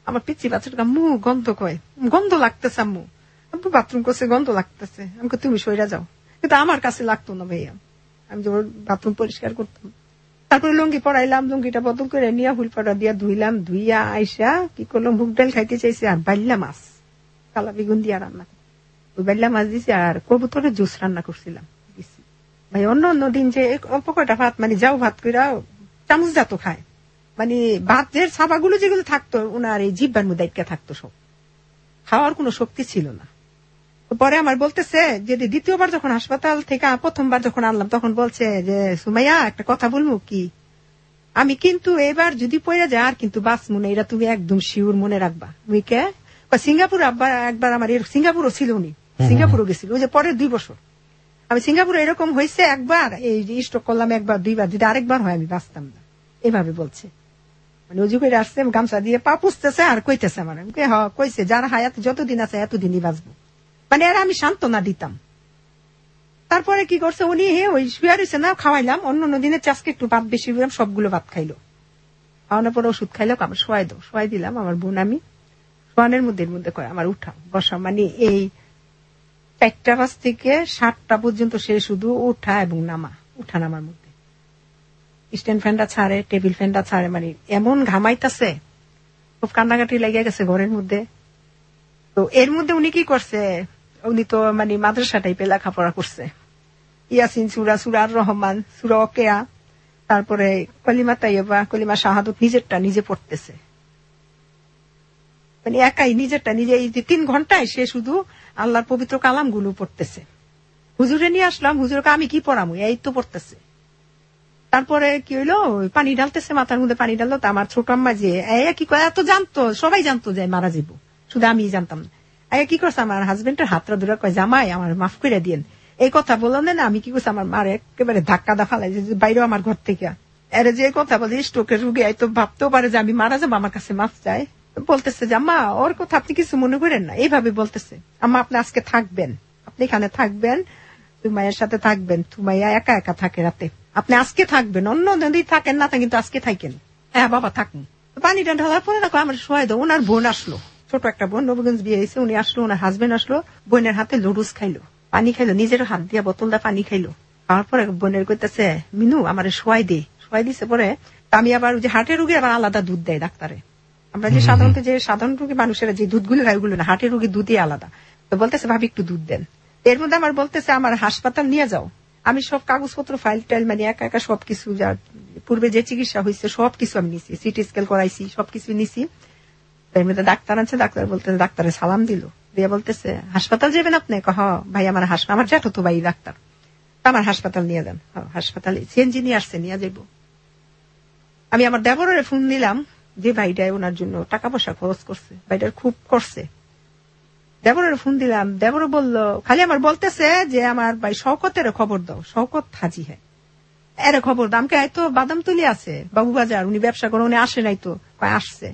আমার পিচ্ছি বাচ্চাটা মুখ গন্ধ কয়, গন্ধ লাগতেছে আম্মু, আম্মু বাথরুম করছে গন্ধ লাগতেছে, আমাকে তুমি সইরা যাও, কিন্তু আমার কাছে লাগতো না ভাইয়া। আমি যখন বাথরুম পরিষ্কার করতাম, তারপরে লুঙ্গি পরাইলাম, লুঙ্গিটা বদল করে নিয়ে হুল পাউডার দিয়া ধুইলাম, ধুইয়া আইসা কি করলাম, মুগ ডাল খাইতে চাইছি আর বাইল্লা মাছ, কালা বেগুন দিয়া রান্না, ওই বাইল্লা মাছ দিছি আর কবুতরের জুস রান্না করছিলাম দিছি। ভাই অন্য অন্য দিন যে অল্প কয়টা ভাত মানে যাও ভাত কইরা চামচ জাত খায়, মানে ভাতের ছাপাগুলো যেগুলো থাকতো ওনার এই জিব্বার মধ্যে আটকে থাকতো, সব খাওয়ার কোনো শক্তি ছিল না। পরে আমার বলতেছে যে দ্বিতীয়বার যখন হাসপাতাল থেকে প্রথমবার যখন আনলাম, তখন বলছে যে সুমাইয়া একটা কথা বলবো কি, আমি কিন্তু এবার যদি পড়ে যায় আর কিন্তু বাঁচবো না, এটা তুমি একদম শিওর মনে রাখবা। তুমি কে? সিঙ্গাপুর একবার আমার সিঙ্গাপুরও ছিল, উনি সিঙ্গাপুরও গেছিল, ওই যে পরের 2 বছর আমি সিঙ্গাপুরে এরকম হয়েছে একবার, এই স্ট্রোক করলাম একবার 2বার, যদি আরেকবার হয় আমি বাঁচতাম না, এভাবে বলছে। মানে ওই যুগে আসছে গামছা দিয়ে পা পুষতেছে আর কইতেছে আমার, কইছে যারা হায়াত যতদিন আছে এতদিনই বাঁচবো, মানে এরা আমি সান্ত্বনা দিতাম। তারপরে কি করছে উনি, ওই শুয়ে রয়েছে না, খাওয়াইলাম, অন্য দিনের চাষকে একটু ভাত বেশি দিলাম, সবগুলো ভাত খাইলো, খাওয়ানোর পরে ওষুধ খাইলো, আমার শোয়াই দিলাম, আমার বোন আমি শোয়ানের মধ্যে করে আমার উঠা বসা, মানে এই 4টা বাজ থেকে 7টা পর্যন্ত সে শুধু উঠা এবং উঠা নামার মধ্যে, স্ট্যান্ড ফ্যানটা ছাড়ে, টেবিল ফ্যানটা ছাড়ে, মানে এমন ঘামাইতেছে, খুব কান্নাকাটি লেগে গেছে ঘরের মধ্যে। তো এর মধ্যে উনি কি করছে, উনি তো মানে মাদ্রাসা টাইপে লেখাপড়া করছে, ইয়াসিন সূরা, সূরা আর রহমান, সূরা ওয়াকিয়া, তারপরে কলিমা তাইয়্যিবা, কলিমা শাহাদাত নিজেরটা নিজে পড়তেছে, মানে একাই নিজেরটা নিজে। এই যে 3 ঘন্টায় সে শুধু আল্লাহর পবিত্র কালাম গুলো পড়তেছে। হুজুরে নিয়ে আসলাম, হুজুরকে আমি কি পড়ামু, এই তো পড়তেছে। তারপরে কি হইলো, পানি ঢালতেছে, মাথার মধ্যে পানি ঢাললো, আমার ছোট আম্মা যে কি করে এত জানতো, সবাই জানতো যে মারা যাবো, শুধু আমি জানতাম না। কি করছে, আমার হাজবেন্ডের হাতটা ধরে কয় জামাই আমার মাফ করে দিয়েন, এই কথা বললাম না। আমি কি করছি, আমার মার একেবারে ধাক্কা ফালাই যে বাইরেও আমার ঘর থেকে, এর যে কথা বলে স্ট্রোকের রুগী তো ভাবতেও পারে যে আমি মারা যাবো, আমার কাছে মাফ চাই। বলতেছে যে আম্মা ওর কথা আপনি কিছু মনে করেন না, এইভাবে বলতেছে, আম্মা আপনি আজকে থাকবেন, আপনি এখানে থাকবেন, তুমাইয়ের সাথে থাকবেন, তুমাইয়া একা একা থাকে রাতে, আপনি আজকে থাকবেন, অন্য দিন থাকেন না, কিন্তু আজকে থাকেন। হ্যাঁ বাবা থাকুন। পানিটা ঢালার পরে দেখো আমার শোয়াই দাও, ওনার বোন আসলো, ছোট একটা বোন, নবগঞ্জ বিয়ে হয়েছে, উনি আসলো, ওনার হাজবেন্ড আসলো, বোনের হাতে লুডুস খাইলো, পানি খাইলো, নিজের হাত দিয়ে বোতল দিয়ে পানি খাইলো। খাওয়ার পরে বোনের কইতেছে মিনু আমার শোয়াই দিছে। পরে আমি আবার যে হার্টের রুগী আবার আলাদা দুধ দেয় ডাক্তারে, আমরা যে সাধারণ রুগী মানুষেরা যে দুধগুলো খাই ওগুলো না, হার্টের রুগী দুধই আলাদা। তো বলতেছে ভাবি একটু দুধ দেন। এর মধ্যে আমার বলতেছে আমার হাসপাতাল নিয়ে যাও, আমি সব কাগজপত্র ফাইল টাইল মানে একা একা সবকিছু, যা পূর্বে যে চিকিৎসা হয়েছে সবকিছু আমি নিছি, সিটি স্কেল করাইছি, সবকিছু নিছি। এর মধ্যে ডাক্তার আছে, ডাক্তার বলতেছে, ডাক্তারে সালাম দিল, দিয়ে বলতেছে হাসপাতাল যাবেন আপনি? ভাই আমার আমার জ্যাঠো তো ভাই ডাক্তার, আমার হাসপাতাল নিয়ে যান। হাসপাতালে সিএনজি নিয়ে আসছে, নিয়ে যাইব। আমি আমার দেবরের ফোন দিলাম যে ভাইটাই ওনার জন্য টাকা পয়সা খরচ করছে, ভাইটার খুব করছে। দেবরের ফোন দিলাম, দেবর বললো, খালি আমার বলতেছে যে আমার ভাই শওকতের খবর দাও, শওকত হাজি হ্যাঁ এর খবর দাও। আমাকে তো বাদাম তুলি আছে বাবুবাজার, উনি ব্যবসা করে, উনি আসে নাই তো, আসছে।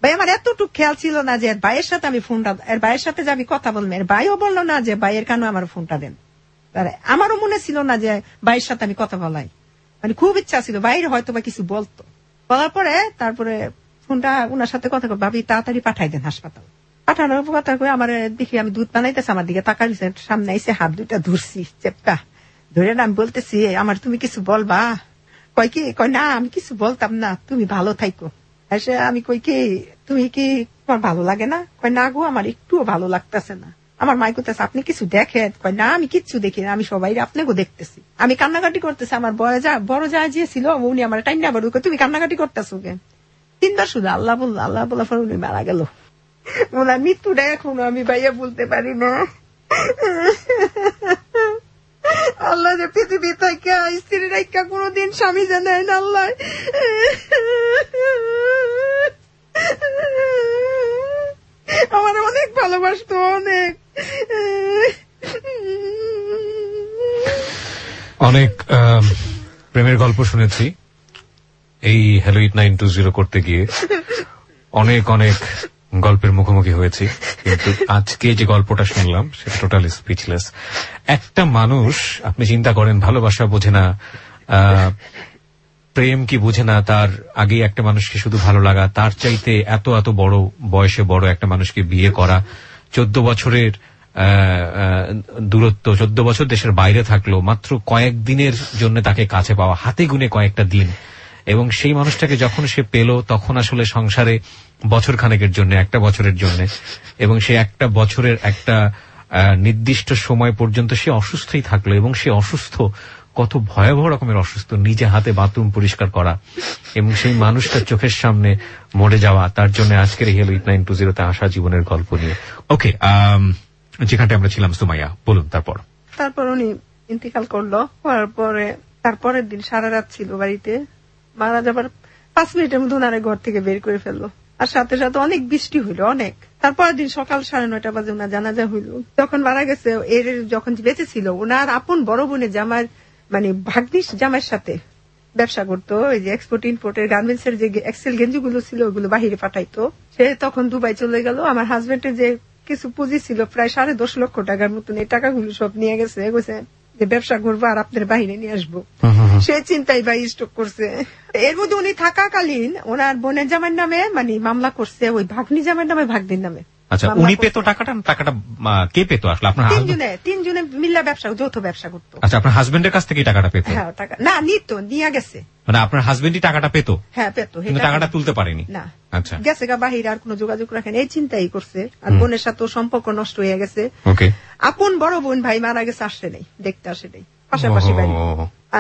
ভাই আমার এতটুকু খেয়াল ছিল না যে এর ভাইয়ের সাথে আমি ফোনটা, এর ভাইয়ের সাথে যে আমি কথা বলবো, এর ভাইও বললো না যে ভাইয়ের কেন আমার ফোনটা দেন, আমারও মনে ছিল না যে ভাইয়ের সাথে আমি কথা বলাই, মানে খুব ইচ্ছা ছিল ভাইয়ের হয়তো বা কিছু বলতো। বলার পরে তারপরে ফোনটা ওনার সাথে কথা ভাবি তাড়াতাড়ি পাঠাই দেন হাসপাতাল। পাঠানোর কথা কই আমার দেখি আমি দুধ বানাইতেছে, আমার দিকে তাকাই সামনে এসে হাত দুইটা ধরছি চেপটা ধরে, না আমি বলতেছি আমার তুমি কিছু বলবা? কয় কি, কয় না আমি কিছু বলতাম না, তুমি ভালো থাইকো। এসে আমি কই কি তুমি কি তোমার ভালো লাগে না? কয় না গো আমার একটুও ভালো লাগতেছে না। আমার মাই করতেছে আপনি কিছু দেখেন? কয় না আমি কিচ্ছু দেখি না, আমি সবাই আপনাকে দেখতেছি। আমি কান্নাকাটি করতেছি। আমার বড় যা যে ছিল উনি আমার টাইনা বাড়ু, তুমি কান্নাকাটি করতেছো কেন? 3 বার শুধু আল্লাহ বললো, আল্লাহ বলার পর উনি মারা গেল। ওনার মৃত্যুটা এখনো আমি ভাইয়া বলতে পারি না। আল্লাহ যে পৃথিবী থেকে স্ত্রী রেখা কোনদিন স্বামী জানায় না আল্লাহ। আমার অনেক ভালোবাসতো, অনেক অনেক প্রেমের গল্প শুনেছি এই হ্যালো ইট 920 করতে গিয়ে, অনেক অনেক গল্পের মুখোমুখি হয়েছি, কিন্তু আজকে যে গল্পটা শুনলাম সেটা টোটালি স্পিচলেস। একটা মানুষ, আপনি চিন্তা করেন, ভালোবাসা বোঝে না, প্রেম কি বোঝে না, তার আগে একটা মানুষকে শুধু ভালো লাগা, তার চাইতে এত এত বড় বয়সে বড় একটা মানুষকে বিয়ে করা, 14 বছরের দূরত্ব, 14 বছর দেশের বাইরে থাকলো, মাত্র কয়েকদিনের জন্য তাকে কাছে পাওয়া, হাতে গুনে কয়েকটা দিন, এবং সেই মানুষটাকে যখন সে পেল তখন আসলে সংসারে বছর খানেকের জন্য, একটা বছরের জন্য, এবং সে একটা বছরের একটা নির্দিষ্ট সময় পর্যন্ত সে অসুস্থই থাকলো, এবং সে অসুস্থ, কত ভয়াবহ রকমের অসুস্থ, নিজে হাতে বাথরুম পরিষ্কার করা, এবং সেই মানুষটার চোখের সামনে মরে যাওয়া। তার জন্য আজকের হেলো ইট 920 আসা জীবনের গল্প নিয়ে। ওকে, যেখানটা আমরা ছিলাম, সুমাইয়া বলুন। তারপর উনি ইন্তিকাল করলো, তারপরের দিন সারা রাত ছিল বাড়িতে। মারা যাবার 5 মিনিটের মধ্যে ওনারে ঘর থেকে বের করে ফেললো, আর সাথে সাথে অনেক বৃষ্টি হইলো, অনেক। তারপরের দিন সকাল 9:30 বাজে ওনার জানাজা হইল। যখন মারা গেছে, এর যখন বেঁচে ছিল, ওনার আপন বড় বোনের জামার, মানে ভাগ্নিস জামাইয়ের সাথে ব্যবসা করতো, ওই যে এক্সপোর্ট ইম্পোর্টের গার্মেন্টস এর যে এক্সেল গেঞ্জিগুলো ছিল ওগুলো বাহিরে পাঠাইতো। সে তখন দুবাই চলে গেল। আমার হাজবেন্ডের যে কিছু পুঁজি ছিল প্রায় 10.5 লক্ষ টাকার মতন, এই টাকাগুলো সব নিয়ে গেছে, যে ব্যবসা করবো আর আপনার বাহিরে নিয়ে আসবো। সে চিন্তাই ভাই স্টক করছে। এর মধ্যে উনি থাকাকালীন ওনার বোনের জামাইয়ের নামে মানে মামলা করছে, ওই ভাগ্নি জামাইয়ের নামে ভাগ্নির নামে। আচ্ছা, উনি পেতো টাকাটা কে পেতো আসলে? আপনার তিনজনে মিল্লা ব্যবসা, যৌথ ব্যবসা করতো। আচ্ছা, আপনার হাজবেন্ডের কাছ থেকে টাকাটা পেতো? হ্যাঁ, টাকা না নিত, নিয়ে গেছে। মানে আপনার হাজবেন্ডই টাকাটা পেতো? হ্যাঁ, পেতো, কিন্তু টাকাটা তুলতে পারেনি। না, আচ্ছা, গেছে গা বাহিরে, আর কোনো যোগাযোগ রাখেন, এই চিন্তাই করছে। আর বোনের সাথে সম্পর্ক নষ্ট হয়ে গেছে। ওকে, আপন বড় বোন ভাই মারা গেছে, আসে নেই, দেখতে আসে নেই, পাশাপাশি বাড়ি।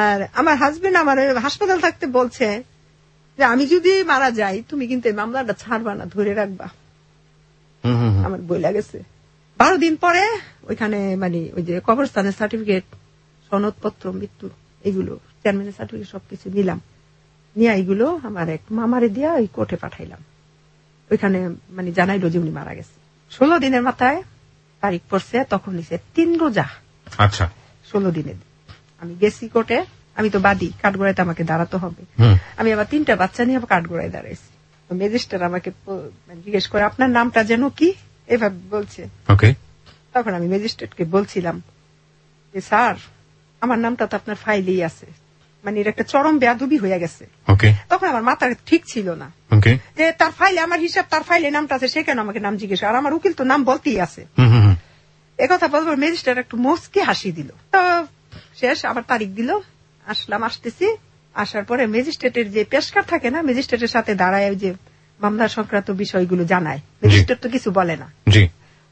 আর আমার হাজবেন্ড আমার হাসপাতাল থাকতে বলছে যে আমি যদি মারা যাই তুমি কিন্তু এই মামলাটা ছাড়বা না, ধরে রাখবা। আমার বই লাগেছে। 12 দিন পরে ওইখানে মানে ওই যে কবরস্থানের সার্টিফিকেট, সনদপত্র, মৃত্যু, এগুলো চেয়ারম্যানের সার্টিফিকেট সবকিছু নিলাম, নিয়ে এইগুলো আমার এক মামারে দিয়া ওই কোর্টে পাঠাইলাম। ওইখানে মানে জানাইলো যে উনি মারা গেছে। 16 দিনের মাথায় তারিখ পড়ছে, তখন নিছে 3 রোজা। আচ্ছা, 16 দিনের আমি গেছি কোর্টে। আমি তো বাদী, কাঠগড়াইতে আমাকে দাঁড়াতে হবে। আমি আবার 3টা বাচ্চা নিয়ে কাঠগড়ায় দাঁড়াইছি। ম্যাজিস্ট্রেট আমাকে জিজ্ঞেস করে আপনার নামটা যেন কি, এভাবে বলছে। তখন আমি ম্যাজিস্ট্রেটকে বলছিলাম যে স্যার আমার নামটা তো আপনার ফাইলেই আছে, মানে এর একটা চরম বেয়াদবি হয়ে গেছে। তখন আমার মাথা ঠিক ছিল না যে তার ফাইলে আমার হিসাব, তার ফাইলে নামটা আছে, সে কেন আমাকে নাম জিজ্ঞেস, আর আমার উকিল তো নাম বলতেই আছে। একথা বলবার ম্যাজিস্ট্রেট একটু মুচকি হাসি দিল। তো শেষ, আবার তারিখ দিল, আসলাম, আসতেছি। আসার পরে ম্যাজিস্ট্রেটের যে পেশকার থাকে না, ম্যাজিস্ট্রেটের সাথে দাঁড়ায় ওই যে মামলা সংক্রান্ত বিষয়গুলো জানায়, ম্যাজিস্ট্রেট তো কিছু বলে না।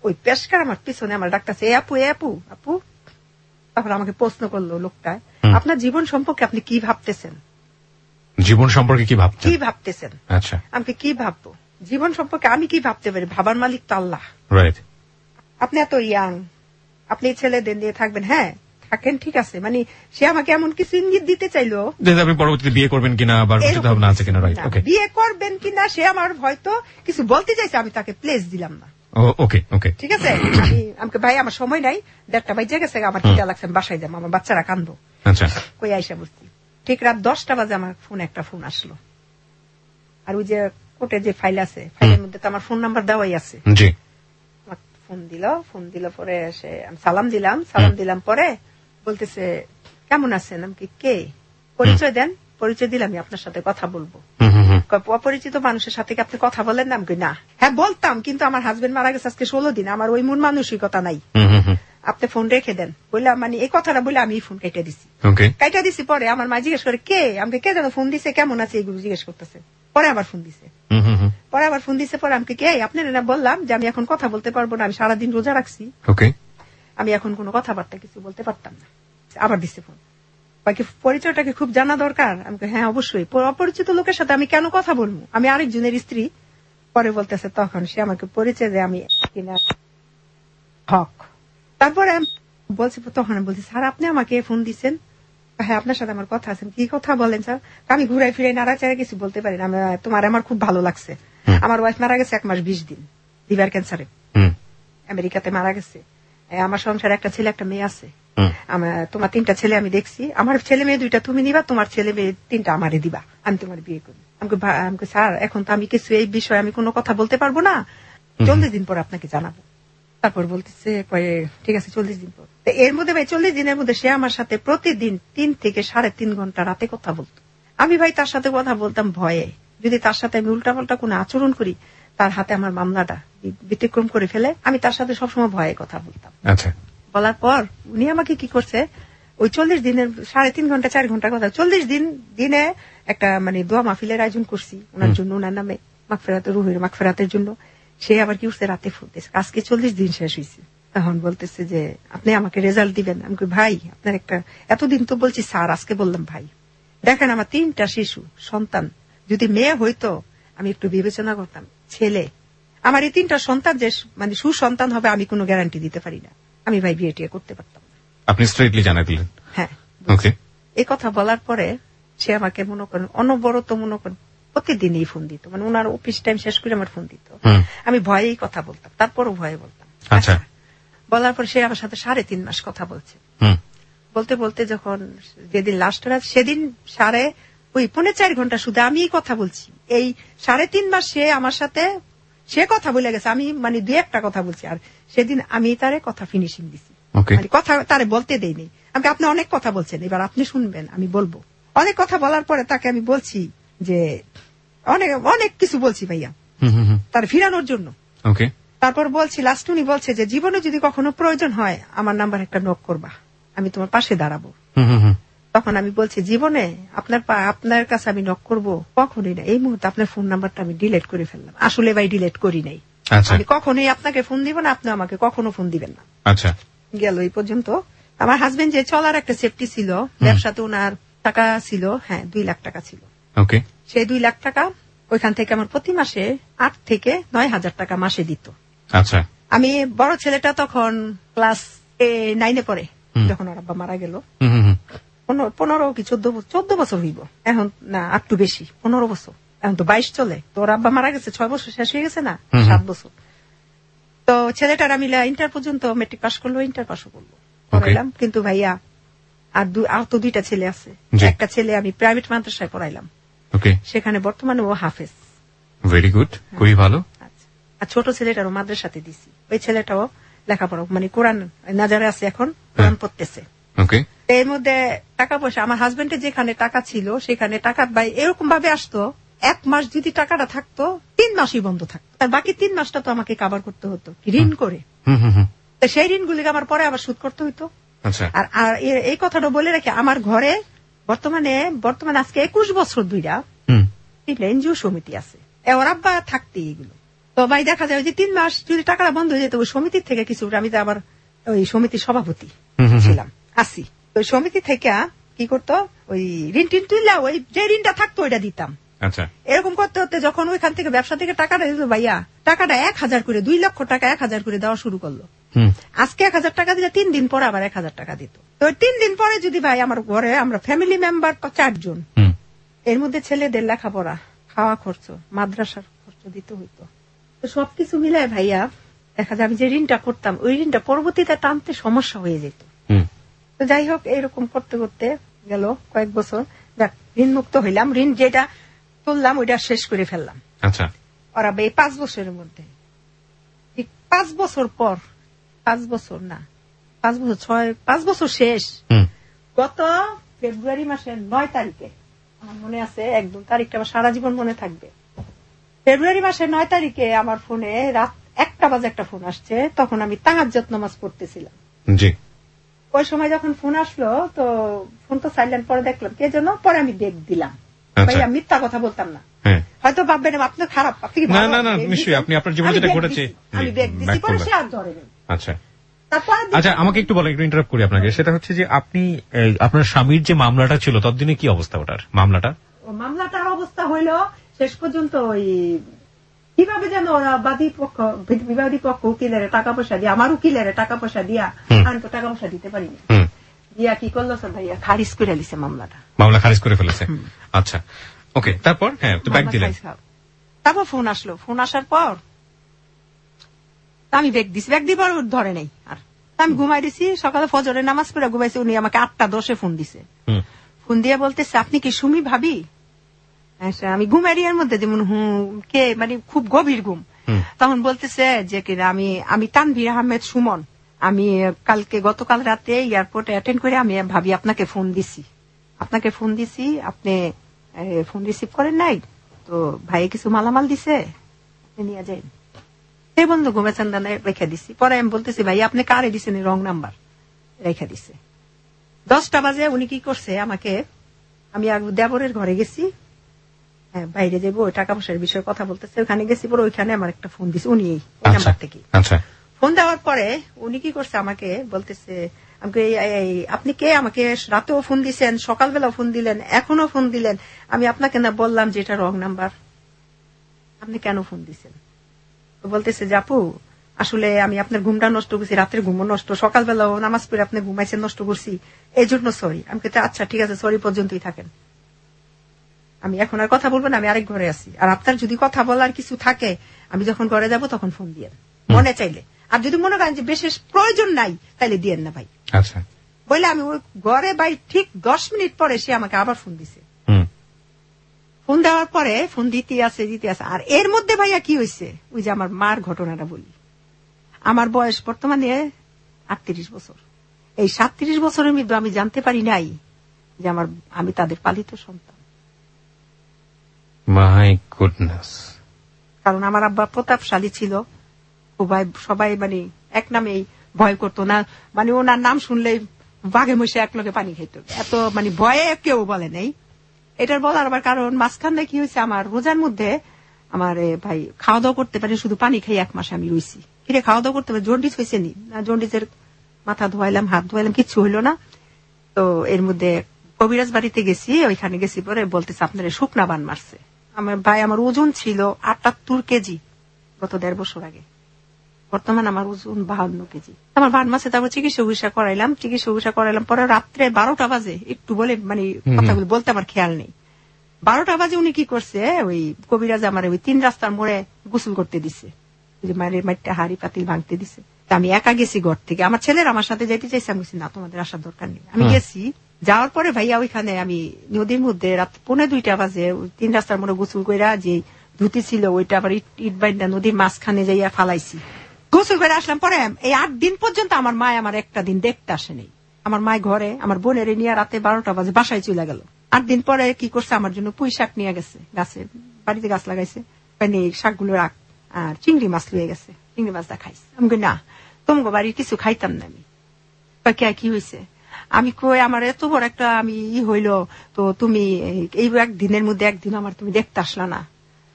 ওই পেশকার আমার পিছনে আমার ডাকতেছে, এ আপু, এ আপু, আপু। তখন আমাকে প্রশ্ন করলো লোকটা, আপনার জীবন সম্পর্কে আপনি কি ভাবতেছেন? জীবন সম্পর্কে কি ভাবতেছেন? আচ্ছা, আমি কি ভাববো? জীবন সম্পর্কে আমি কি ভাবতে পারি? ভাবার মালিক তো আল্লাহ। আপনি এত ইয়াং, আপনি ছেলেদের নিয়ে থাকবেন, হ্যাঁ থাকেন, ঠিক আছে, মানে সে আমাকে এমন কিছু ইঙ্গিত দিতে চাইলো যে আপনি পরবর্তীতে বিয়ে করবেন কিনা, বিয়ে করবেন কিনা, সে আমার হয়তো কিছু বলতে চাইছে, আমি তাকে প্লেস দিলাম না। ওকে, ঠিক আছে, আমাকে ভাই আমার সময় নাই, 1:30 বাজে গেছে, আমার খিদা লাগছে, আমি বাসায় যাবো, আমার বাচ্চারা কান্দো। আচ্ছা, কই আইসা বসছি। ঠিক রাত 10টা বাজে আমার একটা ফোন আসলো। আর ওই যে কোর্টে যে ফাইল আছে, ফাইলের মধ্যে তো আমার ফোন নাম্বার দেওয়াই আছে। ফোন দিল পরে সে সালাম দিলাম পরে বলতেছে কেমন আছেন? আমি কে? পরিচয় দেন। পরিচয় দিলে আমি আপনার সাথে কথা বলবো। অপরিচিত মানুষের সাথে কি আপনি কথা বলেন না? আমি না, হ্যাঁ বলতাম, কিন্তু আমার হাজবেন্ড মারা গেছে আজকে 16 দিন, আমার ওই মন মানসিকতা নাই, আপনি ফোন রেখে দেন বললাম। মানে এই কথাটা বলে আমি ফোন কেটে দিছি। পরে আমার মা জিজ্ঞেস করে কে? আমাকে কে যেন ফোন দিছে, কেমন আছে, এগুলো জিজ্ঞেস করতেছে। পরে আবার ফোন দিছে। পরে আমাকে কে? আপনার না বললাম যে আমি এখন কথা বলতে পারবো না, আমি সারাদিন রোজা রাখছি, আমি এখন কোনো কথাবার্তা কিছু বলতে পারতাম না। আবার দিচ্ছে ফোন, বাকি পরিচয়টাকে খুব জানা দরকার। আমি হ্যাঁ অবশ্যই, অপরিচিত লোকের সাথে আমি কেন কথা বলবো, আমি আরেকজনের স্ত্রী। পরে বলতেছে, তখন সে আমাকে পরিচয় দেয় আমি কিনা হক। তারপরে বলছে, তখন বলছি স্যার আপনি আমাকে ফোন দিচ্ছেন? হ্যাঁ আপনার সাথে আমার কথা আছে। কি কথা বলেন স্যার? আমি ঘুরাই ফিরে নাড়াচাড়া কিছু বলতে পারি না। আমার খুব ভালো লাগছে। আমার ওয়াইফ মারা গেছে 1 মাস 20 দিন লিভার ক্যান্সারে, আমেরিকাতে মারা গেছে। আমার সংসারে একটা ছেলে একটা মেয়ে আছে। তোমার 3টা ছেলে আমি দেখছি, আমার ছেলে মেয়ে 2টা তুমি নিবা, তোমার ছেলে মেয়ে 3টা আমারে দিবা, আমি তোমার বিয়ে করি। আমাকে স্যার এখন তো আমি কিছু এই বিষয়ে আমি কোনো কথা বলতে পারবো না, 40 দিন পর আপনাকে জানাবো। তারপর বলতেছে ঠিক আছে 40 দিন পর। এর মধ্যে ভাই 40 দিনের মধ্যে সে আমার সাথে প্রতিদিন 3 থেকে 3.5 ঘন্টা রাতে কথা বলতো। আমি ভাই তার সাথে কথা বলতাম ভয়ে, যদি তার সাথে আমি উল্টাপাল্টা কোনো আচরণ করি তার হাতে আমার মামলাটা ব্যতিক্রম করে ফেলে, আমি তার সাথে সবসময় ভয়ে কথা বলতাম। আচ্ছা, বলার পর উনি আমাকে কি করছে, ওই 40 দিনের 3.5 ঘন্টা 4 ঘন্টা কথা, 40 দিনে একটা দোয়া মাহফিলের আয়োজন করছি ওনার জন্য, ওনার নামে রুহের মাগফিরাতের জন্য। সে আবার কি করছে, রাতে ফোন দিয়েছে, আজকে 40 দিন শেষ হয়েছে। তখন বলতেছে যে আপনি আমাকে রেজাল্ট দিবেন। আমি ভাই আপনার এতদিন তো বলছি স্যার, আজকে বললাম ভাই দেখেন আমার 3টা শিশু সন্তান, যদি মেয়ে হইতো আমি একটু বিবেচনা করতাম, ছেলে আমার এই 3টা সন্তান যে সুসন্তান হবে আমি কোনো গ্যারান্টি দিতে পারি না, আমি ভাই বিয়ে টিয়ে করতে পারতাম না। আপনি স্ট্রেটলি জানাই দিলেন? হ্যাঁ। ওকে। এই কথা বলার পরে সে আমাকে মনে করেন অনবরত প্রতিদিনই ফোন দিত, ওনার অফিস টাইম শেষ করে আমার ফোন দিত। আমি ভয়েই কথা বলতাম, তারপরও ভয়ে বলতাম। আচ্ছা। বলার পর সে আমার সাথে 3.5 মাস কথা বলছে। বলতে বলতে যখন যেদিন লাস্ট রাত, সেদিন 4.5 ঘন্টা শুধু আমি কথা বলছি। এই 3.5 মাস সে আমার সাথে সে কথা বলে গেছে, আমি 2-1টা কথা বলছি। আর সেদিন আমি তারে কথা ফিনিশিং দিছি, কথা তারে বলতে দেইনি। আপনি অনেক কথা বলছেন, এবার আপনি শুনবেন, আমি বলবো। অনেক কথা বলার পরে তাকে আমি বলছি যে অনেক কিছু বলছি ভাইয়া তার ফিরানোর জন্য। তারপর বলছি, লাস্ট উনি বলছে যে জীবনে যদি কখনো প্রয়োজন হয় আমার নাম্বার একটা নক করবা, আমি তোমার পাশে দাঁড়াবো। তখন আমি বলছি জীবনে আপনার কাছে আমি নক করবো কখনোই না, এই মুহূর্তে আপনার ফোন নাম্বারটা আমি ডিলিট করে ফেললাম। আসলে ভাই ডিলিট করি নাই, আমি কখনোই আপনাকে ফোন দিব না, আপনি আমাকে কখনো ফোন দিবেন না। আচ্ছা, গেল এই পর্যন্ত। আমার হাজবেন্ড যে চলার একটা সেফটি ছিল, ব্যবসাতে ওনার টাকা ছিল, হ্যাঁ 2 লাখ টাকা ছিল। সেই 2 লাখ টাকা ওইখান থেকে আমার প্রতি মাসে 8 থেকে 9,000 টাকা মাসে দিত। আচ্ছা। আমি বড় ছেলেটা তখন ক্লাস 9-এ পড়ে যখন ওর আব্বা মারা গেল। 15 কি 14 বছর হইব এখন, না একটু বেশি, 15 বছর। এখন তো 22 চলে, তো ওর আব্বা মারা গেছে 6 বছর শেষ হয়ে গেছে না, 7 বছর। তো ছেলেটারা মিলে ইন্টার পর্যন্ত মেট্রিক পাস করলো, ইন্টার পাসও করলো, পড়াইলাম। কিন্তু ভাইয়া আর তো 2টা ছেলে আছে। একটা ছেলে আমি প্রাইভেট মাদ্রাসায় পড়াইলাম, সেখানে বর্তমানে ও হাফেজ। ভেরি গুড, খুবই ভালো। আর ছোট ছেলেটারও মাদ্রাসাতে দিছি, ওই ছেলেটাও লেখাপড়া কোরআন নাজারে আছে, এখন কোরআন পড়তেছে। এর মধ্যে টাকা পয়সা আমার হাজবেন্ডের যেখানে টাকা ছিল সেখানে টাকা ভাই এরকম ভাবে আসতো, 1 মাস যদি টাকাটা থাকতো 3 মাসই বন্ধ থাকতো, আর বাকি 3 মাসটা তো আমাকে কাভার করতে হতো ঋণ করে। সেই ঋণগুলিকে আমার পরে আবার শোধ করতে হইতো। আর এই কথাটা বলে রাখি, আমার ঘরে বর্তমানে আজকে 21 বছর ধইরা 3টা এনজিও সমিতি আছে, ওর আব্বা থাকতে এগুলো। তো ভাই দেখা যায় যে 3 মাস যদি টাকাটা বন্ধ হয়ে যেত, ওই সমিতির থেকে কিছু, আমি তো আবার ওই সমিতির সভাপতি ছিলাম, আসি। ওই সমিতি থেকে কি করতো, ওই ঋণ টিন তুললা, ওই যে ঋণটা থাকতো ওইটা দিতাম। এরকম করতে হতে যখন ওইখান থেকে ব্যবসা থেকে টাকাটা দিত ভাইয়া, টাকাটা 1,000 করে, 2 লক্ষ টাকা 1,000 করে দেওয়া শুরু করলো। আজকে 1,000 টাকা দিলে 3 দিন পরে আবার 1,000 টাকা দিত। তো 3 দিন পরে যদি ভাই আমার ঘরে আমরা ফ্যামিলি মেম্বার 4 জন, এর মধ্যে ছেলেদের লেখাপড়া, খাওয়া খরচ, মাদ্রাসার খরচ দিতে হইতো। তো সবকিছু মিলায় ভাইয়া দেখা যায় আমি যে ঋণটা করতাম, ওই ঋণটা পরবর্তীতে টানতে সমস্যা হয়ে যেত। তো যাই হোক, এরকম করতে করতে গেল কয়েক বছর, ঋণ মুক্ত হইলাম, ঋণ যেটা তুললাম ওইটা শেষ করে ফেললাম। ওরা এই 5 বছরের মধ্যে, ঠিক 5 বছর পর, 5 বছর না 5 বছর 5 বছর শেষ, গত ফেব্রুয়ারি মাসের 9 তারিখে, আমার মনে আছে একদম তারিখটা আমার সারা জীবন মনে থাকবে। ফেব্রুয়ারি মাসের 9 তারিখে আমার ফোনে রাত 1টা বাজে একটা ফোন আসছে, তখন আমি তাহাজ্জুদ নামাজ পড়তেছিলাম। ওই সময় যখন ফোন আসলো, তো ফোন তো সাইলেন্ট, পরে দেখলাম কে যেন, পরে আমি বেগ দিলাম। ভাইয়া মিথ্যা কথা বলতাম না, হয়তো ভাববেন আপনি খারাপ, আপনি আপনার জীবনে যেটা ঘটেছে আমি বেগ দিচ্ছি, পরে সে আর ধরে নেই। আচ্ছা, আমাকে একটু বলেন, একটু ইন্টারাপ্ট করি আপনাকে। সেটা হচ্ছে যে আপনি আপনার স্বামীর যে মামলাটা ছিল ততদিনে কি অবস্থা, ওটার মামলাটার অবস্থা হইলো শেষ পর্যন্ত ওই কিভাবে যেন ওরা বিবাদী পক্ষ উকিলের টাকা পয়সা দিয়ে, আমার উকিলের টাকা পয়সা দিয়া, আমি তো টাকা পয়সা দিতে পারিনি, দিয়া কি করলো স্যার ভাইয়া খারিজ করে দিছে মামলা খারিজ করে ফেলেছে। আচ্ছা, ওকে, তারপর হ্যাঁ ব্যাগ দিলেন, তারপর ফোন আসলো, ফোন আসার পর আমি ব্যাগ দিছি, ব্যাগ দিয়ে ধরে নেই, আর আমি ঘুমাই দিছি। সকালে ফজরের নামাজ পড়ে ঘুমাইছি, উনি আমাকে 8:10 ফোন দিছে। ফোন দিয়ে বলতেছে আপনি কি সুমি ভাবি? আমি ঘুমের এর মধ্যে যেমন কে, মানে খুব গভীর ঘুম। তখন বলতেছে যে কিনা আমি তানভীর আহমেদ সুমন, আমি গতকাল রাতে এয়ারপোর্টে অ্যাটেন্ড করে আমি ভাবি আপনাকে ফোন দিছি, আপনি ফোন রিসিভ করেন নাই, তো ভাই কিছু মালামাল দিছে নিয়ে যাই। এই বন্ধু ঘুমে চান্দানে রেখে দিছি। পরে আমি বলতেছি ভাই আপনি কারে দিছেন, রং নাম্বার রেখে দিছে। 10টা বাজে উনি কি করছে আমাকে, আমি দেবরের ঘরে গেছি, বাইরে যাবো ওই টাকা পয়সার বিষয়ে কথা বলতেছে, ওখানে গেছি, পরে ওইখানে আমার একটা ফোন দিছে উনি এই নাম্বার থেকে। ফোন দেওয়ার পরে উনি কি করছে আমাকে বলতেছে আপনি কে, আমাকে রাতেও ফোন দিছেন, সকালবেলাও ফোন দিলেন, এখনো ফোন দিলেন, আমি আপনাকে না বললাম যে এটা রং নাম্বার, আপনি কেন ফোন দিছেন? বলতেছে যে আপু আসলে আমি আপনার ঘুমটা নষ্ট করছি, রাতের ঘুমও নষ্ট, সকালবেলাও নামাজ পড়ে আপনি ঘুমাইছেন, নষ্ট করছি, এই জন্য সরি। আমি বলতে আচ্ছা ঠিক আছে, সরি পর্যন্তই থাকেন, আমি এখন আর কথা বলবো না, আমি আরেক ঘরে আছি, আর আপনার যদি কথা বলার কিছু থাকে আমি যখন ঘরে যাব তখন ফোন দিয়েন মনে চাইলে, আর যদি মনে করেন যে বিশেষ প্রয়োজন নাই তাহলে দিয়েন না ভাই। আচ্ছা বলে আমি ওই ঘরে ভাই ঠিক 10 মিনিট পরে সে আমাকে আবার ফোন দিছে। ফোন দেওয়ার পরে ফোন দিতে আছে, আর এর মধ্যে ভাইয়া কি হয়েছে, ওই যে আমার মার ঘটনাটা বলি। আমার বয়স বর্তমানে 38 বছর। এই 37 বছরের মধ্যে আমি জানতে পারি নাই যে আমি তাদের পালিত সন্তান। My goodness. কারণ আমার আব্বা প্রতাপশালী ছিল, সবাই মানে এক নামেই ভয় করতো না, মানে ওনার নাম শুনলেই বাঘে মশে এক লোকে পানি খেত, এত মানে ভয়ে কেউ বলে নাই। এটার বলার আবার কারণ মাঝখানে কি হয়েছে, আমার রোজার মধ্যে আমার ভাই খাওয়া দাওয়া করতে পারি, শুধু পানি খাই 1 মাস আমি রয়েছি। কিরে খাওয়া দাওয়া করতে পারি, জন্ডিস হয়েছে নি? জন্ডিসের মাথা ধোয়াইলাম, হাত ধোয়াইলাম, কিচ্ছু হইলো না। তো এর মধ্যে কবিরাজ বাড়িতে গেছি, ওইখানে গেছি, পরে বলতেছে আপনার শুকনা বান মারছে। আমার ভাই আমার ওজন ছিল 78 কেজি গত 1.5 বছর আগে, বর্তমান আমার ওজন 52 কেজি। আমার বান মাসে তারপর চিকিৎসা করাইলাম, পরে রাত্রে 12টা বাজে, একটু বলে মানে কথাগুলো বলতে আমার খেয়াল নেই, 12টা বাজে উনি কি করছে, ওই কবিরাজ আমার ওই 3 রাস্তার মোড়ে গোসল করতে দিছে, মায়ের মাঠটা হাড়ি পাতিল ভাঙতে দিছে। আমি একা গেছি ঘর থেকে, আমার ছেলের আমার সাথে যেতে চাইছে, আমি বলছি না তোমাদের আসার দরকার নেই। আমি গেছি, যাওয়ার পরে ভাইয়া ওইখানে আমি নদীর মধ্যে রাত 1:45 বাজে 3 রাস্তার মোড়ে গোসল কইরা যে ধুতি ছিল ওইটা আবার ইট বাইন্দা নদীর মাঝখানে যাইয়া ফালাইছি, গোসল করে আসলাম। পরে এই 8 দিন পর্যন্ত আমার মা আমার একটা দিন দেখতে আসেনি। আমার মা ঘরে আমার বোনের নিয়ে রাতে 12টা বাজে বাসায় চলে গেল। 8 দিন পরে কি করছে, আমার জন্য পুঁই শাক নিয়ে গেছে, গাছে বাড়িতে গাছ লাগাইছে, এই শাকগুলো রাখ, আর চিংড়ি মাছ লুয়ে গেছে, চিংড়ি মাছটা খাইছে। আমি না তোমাকে বাড়ির কিছু খাইতাম না। আমি কি হয়েছে, আমি কই আমার এত বড় একটা আমি হইল, তো তুমি এই একদিনের মধ্যে একদিন আমার তুমি দেখতে আসলা না,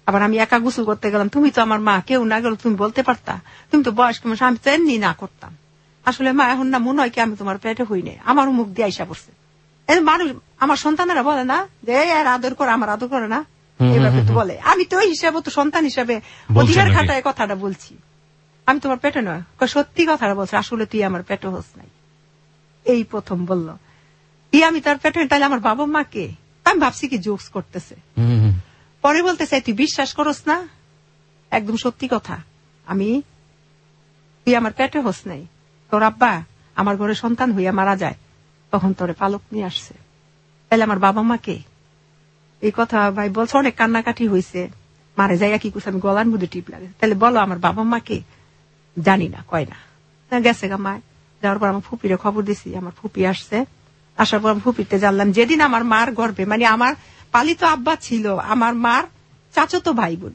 আবার আমি একা গোসল করতে গেলাম, তুমি তো আমার মা, কেউ না গেল তুমি বলতে পারতা, তুমি তো বয়স্ক মানুষ, আমি তো এমনি না করতাম। আসলে মা এখন না মনে হয় কি আমি তোমার পেটে হই না, আমারও মুখ দিয়ে আইসা পড়ছে। মানুষ আমার সন্তানেরা বলে না যে এর আদর করে, আমার আদর করে না, এইভাবে তো বলে। আমি তো ওই হিসাবে তো সন্তান হিসাবে অধিকার খাটায় কথাটা বলছি, আমি তোমার পেটে নয়, সত্যি কথাটা বলছে, আসলে তুই আমার পেটে হোস নাই। এই প্রথম বললো আমি তার পেটে, তাহলে আমার বাবা মাকে, আমি ভাবছি কি জোকস করতেছে। পরে বলতে চাই তুই বিশ্বাস করস না, একদম সত্যি কথা, তুই আমার পেটে হোস নাই, তোর আব্বা আমার ঘরে সন্তান হইয়া মারা যায়, তখন তোরে পালক নিয়ে আসছে, তাহলে আমার বাবা মাকে। এই কথা ভাই বলছে, অনেক কান্নাকাটি হয়েছে, মারে যাইয়া কি করছে, আমি গলার মধ্যে টিপ লাগে, তাহলে বলো আমার বাবা মাকে। জানি না, কয় না, গেছে গা মায়। যাওয়ার পর আমার ফুপিরে খবর দিছি, আমার ফুপি আসছে, আসার পর আমি ফুপিতে জানলাম যেদিন আমার মার গর্ভে, মানে আমার পালিত আব্বা ছিল আমার মার চাচাতো ভাই বোন,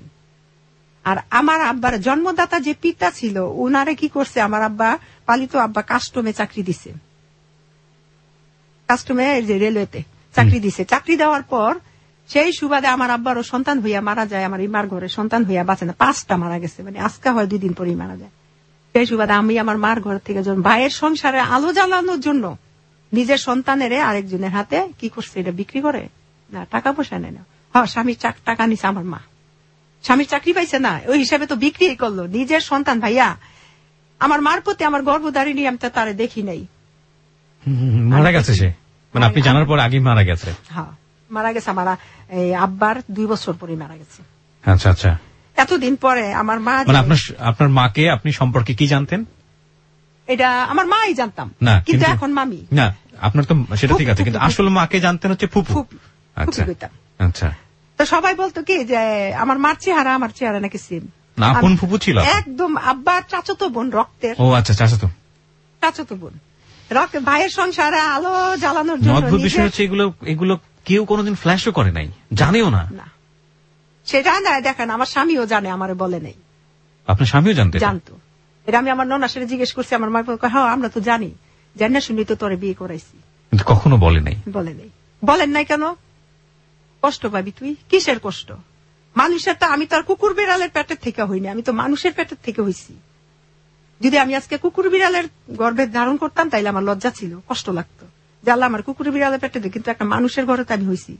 আর আমার আব্বার জন্মদাতা যে পিতা ছিল উনারে কি করছে, আমার আব্বা পালিত আব্বা কাস্টমে চাকরি দিছে, কাস্টমে যে রেলওয়েতে চাকরি দিছে। চাকরি দেওয়ার পর সেই সুবাদে আমার আব্বারও সন্তান হইয়া মারা যায়, আমার ইমার ঘরে সন্তান হইয়া বাঁচে না, 5টা মারা গেছে, মানে আজকে হয় 2 দিন পরেই মারা যায়। সেই সুবাদে আমি আমার মার ঘর থেকে ভাইয়ের সংসারে আলো জ্বালানোর জন্য নিজের সন্তানের আরেকজনের হাতে কি করছে, এটা বিক্রি করে না, টাকা পয়সা নেয় না, স্বামী টাকা নিছে আমার মা, স্বামীর চাকরি পাইছে না, ওই হিসাবে তো বিক্রি করলো নিজের সন্তান। ভাইয়া আমার মার প্রতি আমার গর্ভধারিণী আমি তো তারে দেখি নাই। মারা গেছে সে, মানে আপনি জানার পর আগে মারা গেছে? হ্যাঁ মারা গেছে, আমার আব্বার 2 বছর পরে মারা গেছে। আচ্ছা আচ্ছা। এতদিন পরে আমার মা, মানে আপনার মাকে আপনি সম্পর্কে কি জানতেন? এটা আমার মাই জানতাম না, কিন্তু এখন মামি। না আপনার তো সেটা ঠিক আছে, কিন্তু আসলে মাকে জানতেন হচ্ছে ফুপু। আচ্ছা আচ্ছা। তো সবাই বলতো কি যে আমার মার চেহারা আমার চেহারা নাকি সেম। না আপন ফুপু ছিল একদম, আব্বার চাচাতো বোন রক্তের। ও আচ্ছা, চাচাতো বোন রক্ত, ভাইয়ের সংসারে আলো জ্বালানোর জন্য। অদ্ভুত বিষয় হচ্ছে এগুলো কেউ কোনোদিন ফ্ল্যাশও করে নাই, জানেও না। সে জানে, দেখেন আমার স্বামীও জানে, আমারে বলে নাই। আপনার স্বামীও জানতো? এটা আমি আমার ননার সাথে জিজ্ঞেস করছি, আমার মা হ্যাঁ আমরা তো জানি, জানি না শুনি তো তোরে বিয়ে করাইছি, কিন্তু কখনো বলে নাই। বলেন নাই কেন? কষ্ট পাবি তুই? কিসের কষ্ট? মানুষের তো, আমি তো আর কুকুর বিড়ালের পেটের থেকে হইনি, আমি তো মানুষের পেটের থেকে হইছি। যদি আমি আজকে কুকুর বিড়ালের গর্ভে ধারণ করতাম তাইলে আমার লজ্জা ছিল, কষ্ট লাগতো যে আল্লাহ আমার কুকুর বিড়ালের পেটে দিয়ে, কিন্তু একটা মানুষের ঘরে তো আমি হইছি।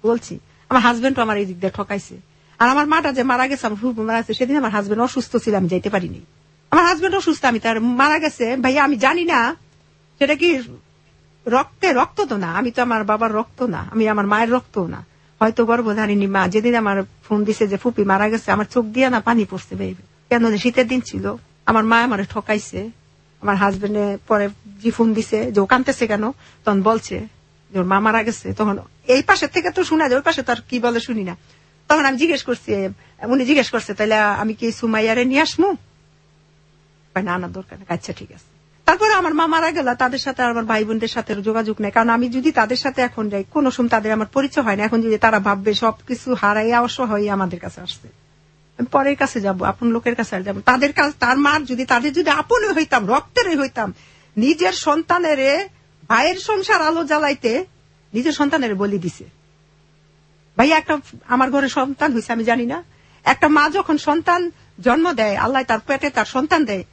বলছি আমার হাজবেন্ড আমার এই দিক দিয়ে ঠকাইছে। আর আমার মাটা যে মারা গেছে, আমার ফুফু মারা গেছে, সেদিন আমার হাজবেন্ড অসুস্থ ছিল, আমি যাইতে পারিনি। আমার হাজবেন্ড অসুস্থ, আমি তার মারা গেছে ভাইয়া, আমি জানি না সেটা কি রক্ত তো না, আমি তো আমার বাবার রক্ত না, আমি আমার মায়ের রক্ত না, হয়তো গর্ভধারিণী মা। যেদিন আমার ফোন দিছে যে ফুপি মারা গেছে, আমার চোখ দিয়ে না পানি পড়ছে কেন, শীতের দিন ছিল, আমার মা আমার ঠকাইছে। আমার হাজবেন্ডে পরে যে ফোন দিছে যে ও কাঁদতেছে কেন, তখন বলছে যে ওর মা মারা গেছে। তখন এই পাশের থেকে তো শোনা যায়, ওই পাশে তার কি বলে শুনি না। তখন আমি জিজ্ঞেস করছি, উনি জিজ্ঞেস করছে তাহলে আমি কি সুমাইয়ারে নিয়ে আসমু? না না দরকার নেই, আচ্ছা ঠিক আছে। তারপরে আমার মা মারা গেল, তাদের সাথে আমার ভাই বোনদের সাথে যোগাযোগ নেই, কারণ আমি যদি তাদের সাথে এখন যাই, কোন সময় তাদের আমার পরিচয় হয় না। এখন যদি তারা ভাববে সবকিছু হারাইয়া অসহায় আমাদের কাছে আসছে, আমি পরের কাছে যাব, আপন লোকের কাছে যাবো। তাদের কাছে তার মার যদি, তাদের যদি আপনই হইতাম, রক্তেরই হইতাম, নিজের সন্তানের ভাইয়ের সংসার আলো জ্বালাইতে নিজের সন্তানের বলি দিছে। ভাইয়া একটা আমার ঘরে সন্তান হয়েছে আমি জানি না। একটা মা যখন সন্তান জন্ম দেয়, আল্লাহ তার পেটে তার সন্তান দেয়,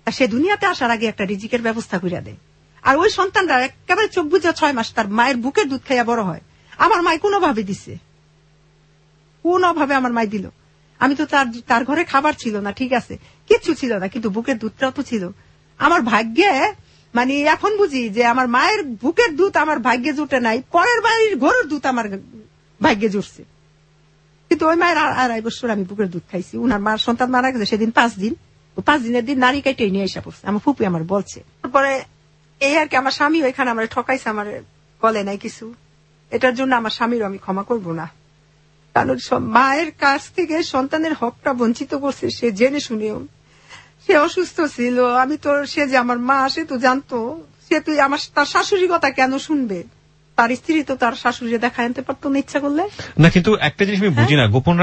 সে দুনিয়াতে আসার আগে একটা রিজিকের ব্যবস্থা করে দেয়। আর ওই সন্তানরা একেবারে চোখ বুঝা 6 মাস তার মায়ের বুকের দুধ খাইয়া বড় হয়। আমার মায় কোনোভাবে দিছে, কোনোভাবে আমার মায় দিল। আমি তো তার ঘরে খাবার ছিল না, ঠিক আছে, কিচ্ছু ছিল না, কিন্তু বুকের দুধটাও তো ছিল। আমার ভাগ্যে, মানে এখন বুঝি যে আমার মায়ের বুকের দুধ আমার ভাগ্যে জুটে নাই, পরের বাড়ির গরুর দুধ আমার ভাগ্যে জুটছে। কিন্তু ওই মায়ের 2.5 বছর আমি বুকের দুধ খাইছি। উনার মার সন্তান মারা গেছে সেদিন 5 দিন, 5 দিনের দিন নারী কাইটে নিয়ে এসে পড়ছে, আমার ফুপি আমার বলছে। তারপরে এই আর কি, আমার স্বামী ওইখানে আমার ঠকাইছে, আমার বলে নাই কিছু। এটার জন্য আমার স্বামীরও আমি ক্ষমা করব না, কারণ মায়ের কাছ থেকে সন্তানের হকটা বঞ্চিত করছে সে জেনে শুনেও। সে অসুস্থ ছিল, আমি তো, সে যে আমার মা সে তো জানতো, সে তুই আমার তার শাশুড়ি কথা কেন শুনবে? তার স্ত্রী তো তার শাশুড়ি দেখা আনতে পারতো না ইচ্ছা করলে। না কিন্তু একটা জিনিস আমি বুঝি না, গোপন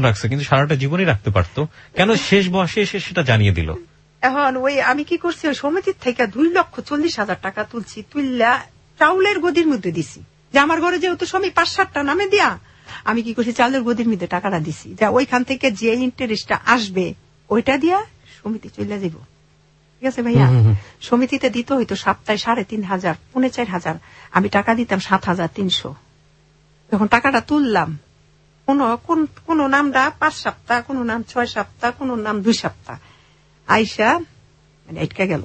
রাখছে কিন্তু সারাটা জীবনই রাখতে পারতো, কেন শেষ বয়সে এসে সেটা জানিয়ে দিল? এখন ওই আমি কি করছি, ওই সমিতির থেকে 2,40,000 টাকা তুলছি, তুললা চাউলের গদির মধ্যে দিছি, যে আমার ঘরে যেহেতু স্বামী 5-7টা নামে দিয়া, আমি কি করছি চাউলের গদির মধ্যে টাকাটা দিছি, যা ওইখান থেকে যে ইন্টারেস্টটা আসবে ওইটা দিয়া সমিতি চলে যাব। ঠিক আছে ভাইয়া? সমিতিতে দিতে হইতো সপ্তাহে 3,500, 4,500, আমি টাকা দিতাম 7,300। যখন টাকাটা তুললাম, কোন নামটা 5 সপ্তাহ, কোন নাম 6 সপ্তাহ, কোন নাম 2 সপ্তাহ আইসা মানে আটকা গেল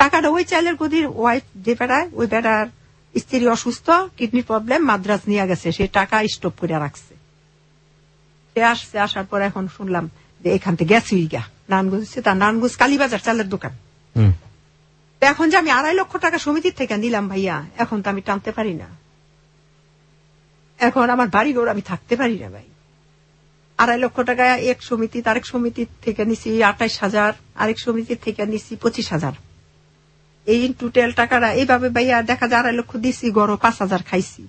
টাকাটা। ওই চাইলের গদির ওয়াইফ যে বেড়ায়, ওই বেড়ার স্ত্রী অসুস্থ, কিডনি প্রবলেম, মাদ্রাজ নিয়ে গেছে, সে টাকা স্টপ করে রাখছে। সে আসছে, আসার পর এখন শুনলাম যে এখান থেকে গেছে নারায়ণগঞ্জ, তার নারায়ণগঞ্জ কালীবাজার চালের দোকান। এখন যে আমি 2.5 লক্ষ টাকা সমিতির থেকে নিলাম ভাইয়া, এখন তো আমি টানতে পারি না। এখন আমার বাড়ি ঘর আমি থাকতে পারি না ভাই। 2.5 লক্ষ টাকা এক সমিতি, আরেক সমিতির থেকে নিছি 28,000, আরেক সমিতির থেকে নিছি 25,000। এই টোটাল টাকাটা এইভাবে ভাইয়া দেখা যায় 2.5 লক্ষ দিছি, গড় 5,000 খাইছি।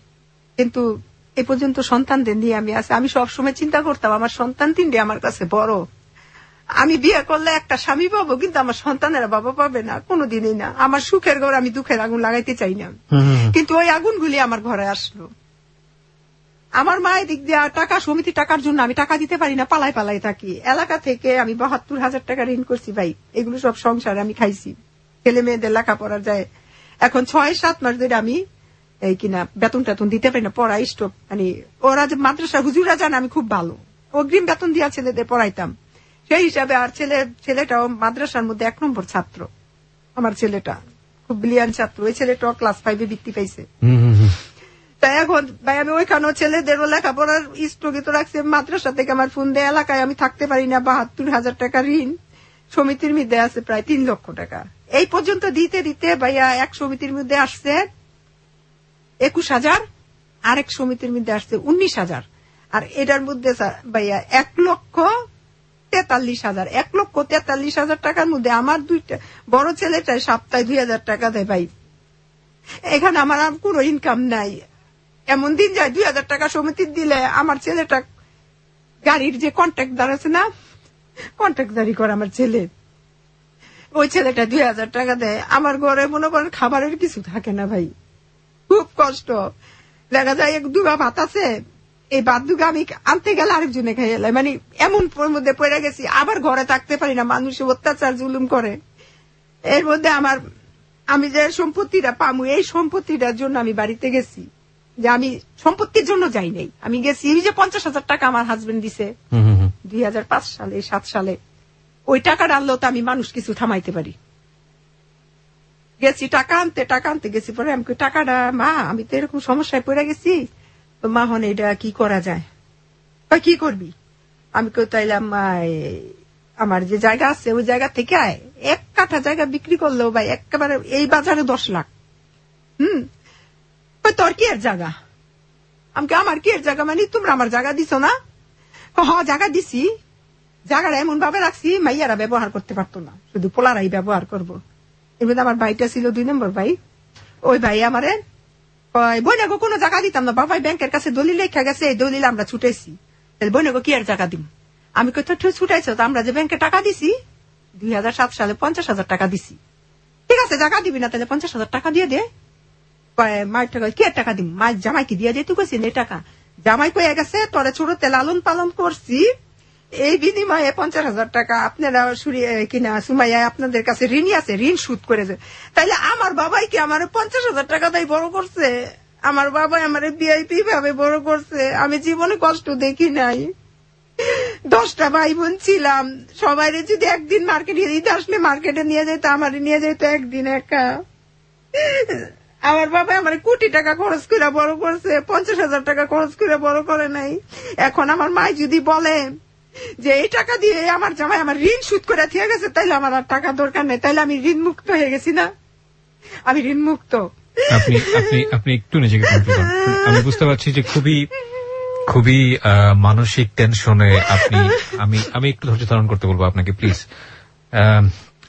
কিন্তু এ পর্যন্ত সন্তানদের নিয়ে আমি আছি। আমি সবসময় চিন্তা করতাম আমার সন্তান 3টে আমার কাছে বড়, আমি বিয়ে করলে একটা স্বামী পাবো, কিন্তু আমার সন্তানেরা বাবা পাবে না, কোনোদিনই না। আমার সুখের ঘর আমি দুঃখের আগুন লাগাইতে চাই না, কিন্তু ওই আগুনগুলি আমার ঘরে আসলো। আমার মায়ের দিক দিয়ে টাকা, সমিতি টাকার জন্য আমি টাকা দিতে পারি না, পালাই পালাই থাকি। এলাকা থেকে আমি 72,000 টাকা ঋণ করছি ভাই, এগুলো সব সংসারে আমি খাইছি, ছেলে মেয়েদের লেখাপড়া যায়। এখন 6-7 মাস ধরে আমি এই কিনা বেতন টেতন দিতে পারি না, পড়া স্টপ। মানে ওরা যে মাদ্রাসা হুজুরা জানে আমি খুব ভালো, অগ্রিম বেতন দিয়া ছেলেদের পড়াইতাম, সেই হিসাবে আর ছেলেটাও মাদ্রাসার মধ্যে 1 নম্বর ছাত্র। আমার ছেলেটা খুব ব্রিলিয়ান্ট ছাত্র, ওই ছেলেটাও ক্লাস 5-এ বৃত্তি পাইছে। তাই এখন ভাই আমি ওইখানেও ছেলেদেরও লেখাপড়ার স্থগিত রাখছি। মাদ্রাসা থেকে আমার ফোন দেয়, এলাকায় আমি থাকতে পারি না, 72,000 টাকা ঋণ সমিতির মধ্যে আছে, প্রায় 3 লক্ষ টাকা। এই পর্যন্ত দিতে দিতে ভাইয়া এক সমিতির মধ্যে আসছে 21,000, আরেক সমিতির মধ্যে আসছে 19,000, আর এটার মধ্যে ভাইয়া 1,43,000। 1,43,000 টাকার মধ্যে আমার দুইটা বড় ছেলেটাই সপ্তাহে 2,000 টাকা দেয় ভাই। এখানে আমার আর কোনো ইনকাম নাই। এমন দিন যায় 2,000 টাকা সমিতির দিলে আমার ছেলেটা গাড়ির যে কন্ট্রাক্টদার আছে না, কন্ট্রাক্টদারি করে আমার ছেলে, ওই ছেলেটা 2,000 টাকা দেয়। আমার ঘরে মনে করেন খাবারের কিছু থাকে না ভাই, খুব কষ্ট। দেখা যায় 1 দুগা ভাত আছে, এই ভাত দুগা আমি আনতে গেলে আরেকজনে খাই এলাই, মানে এমন মধ্যে পড়ে গেছি। আবার ঘরে থাকতে পারি না, মানুষ অত্যাচার জুলুম করে। এর মধ্যে আমি যে সম্পত্তিটা পামু, এই সম্পত্তিটার জন্য আমি বাড়িতে গেছি, যে আমি সম্পত্তির জন্য যাই নাই, আমি গেছি এই যে 50,000 টাকা আমার হাজবেন্ড দিছে 2005 সালে 7 সালে, ওই টাকাটা আনলেও তো আমি মানুষ কিছু থামাইতে পারি। গেছি টাকা আনতে গেছি, পরে আমি টাকাটা মা আমি তো এরকম সমস্যায় পড়ে গেছি, তো মা হন এটা কি করা যায়, কি করবি? আমি তাইলাম আমার যে জায়গা আছে ওই জায়গা থেকে 1 কাঠা জায়গা বিক্রি করলেও ভাই একেবারে এই বাজারে 10 লাখ। তোর কি এর জায়গা? আমার কি এর জায়গা, মানে তোমরা আমার জায়গা দিছো না? জায়গা দিছি, জায়গাটা এমন ভাবে রাখছি মাইয়ারা ব্যবহার করতে পারতো না, শুধু পোলারাই ব্যবহার করবো। এর মধ্যে আমার ভাইটা ছিল 2 নম্বর ভাই, ওই ভাই আমারে বইনাগো কোনো জায়গা দিতাম না, বাবাই ব্যাংকের কাছে দলিল লেখা গেছে, এই দলিল আমরা ছুটেছি, বইনাগো কি আর জায়গা দিম? আমি ছুটাইছো তো, আমরা যে ব্যাংকে টাকা দিছি 2007 সালে 50,000 টাকা দিছি, ঠিক আছে জায়গা দিবি না তাহলে 50,000 টাকা দিয়ে দে। মায়ের টাকা কি আর টাকা দিম, মায়ের জামাইকে দিয়ে দিয়ে তুই কইছি এই টাকা জামাই কয়ে গেছে তোরে ছোটতে লালন পালন করছি, এই বিনিময়ে 50,000 টাকা আপনারা কিনা সুমাইয়া আপনাদের কাছে ঋণই আছে, ঋণ সুদ করে যায়। তাইলে আমার বাবাই কি আমার 50,000 টাকা তাই বড় করছে? আমার বাবা আমার ভিআইপি ভাবে বড় করছে, আমি জীবনে কষ্ট দেখি নাই। 10টা ভাই বোন ছিলাম, সবাই যদি একদিন মার্কেটে ঈদ আসলে মার্কেটে নিয়ে যেত, আমার নিয়ে যেত একদিন একা। আমার বাবা আমার কোটি টাকা খরচ করে বড় করছে, 50,000 টাকা খরচ করে বড় করে নাই। এখন আমার মা যদি বলে যে এই টাকা দিয়ে আমার জামাই আমার ঋণ সুদ করে দিয়ে গেছে, তাইলে আমার আর টাকা দরকার নেই, তাইলে আমি ঋণ মুক্ত হয়ে গেছি না? আমি ঋণ মুক্ত। আপনি একটু নিজেকে কন্ট্রোল করুন। আমি বুঝতে পারছি যে খুবই মানসিক টেনশনে আপনি। আমি একটু ধৈর্য ধারণ করতে বলবো আপনাকে প্লিজ।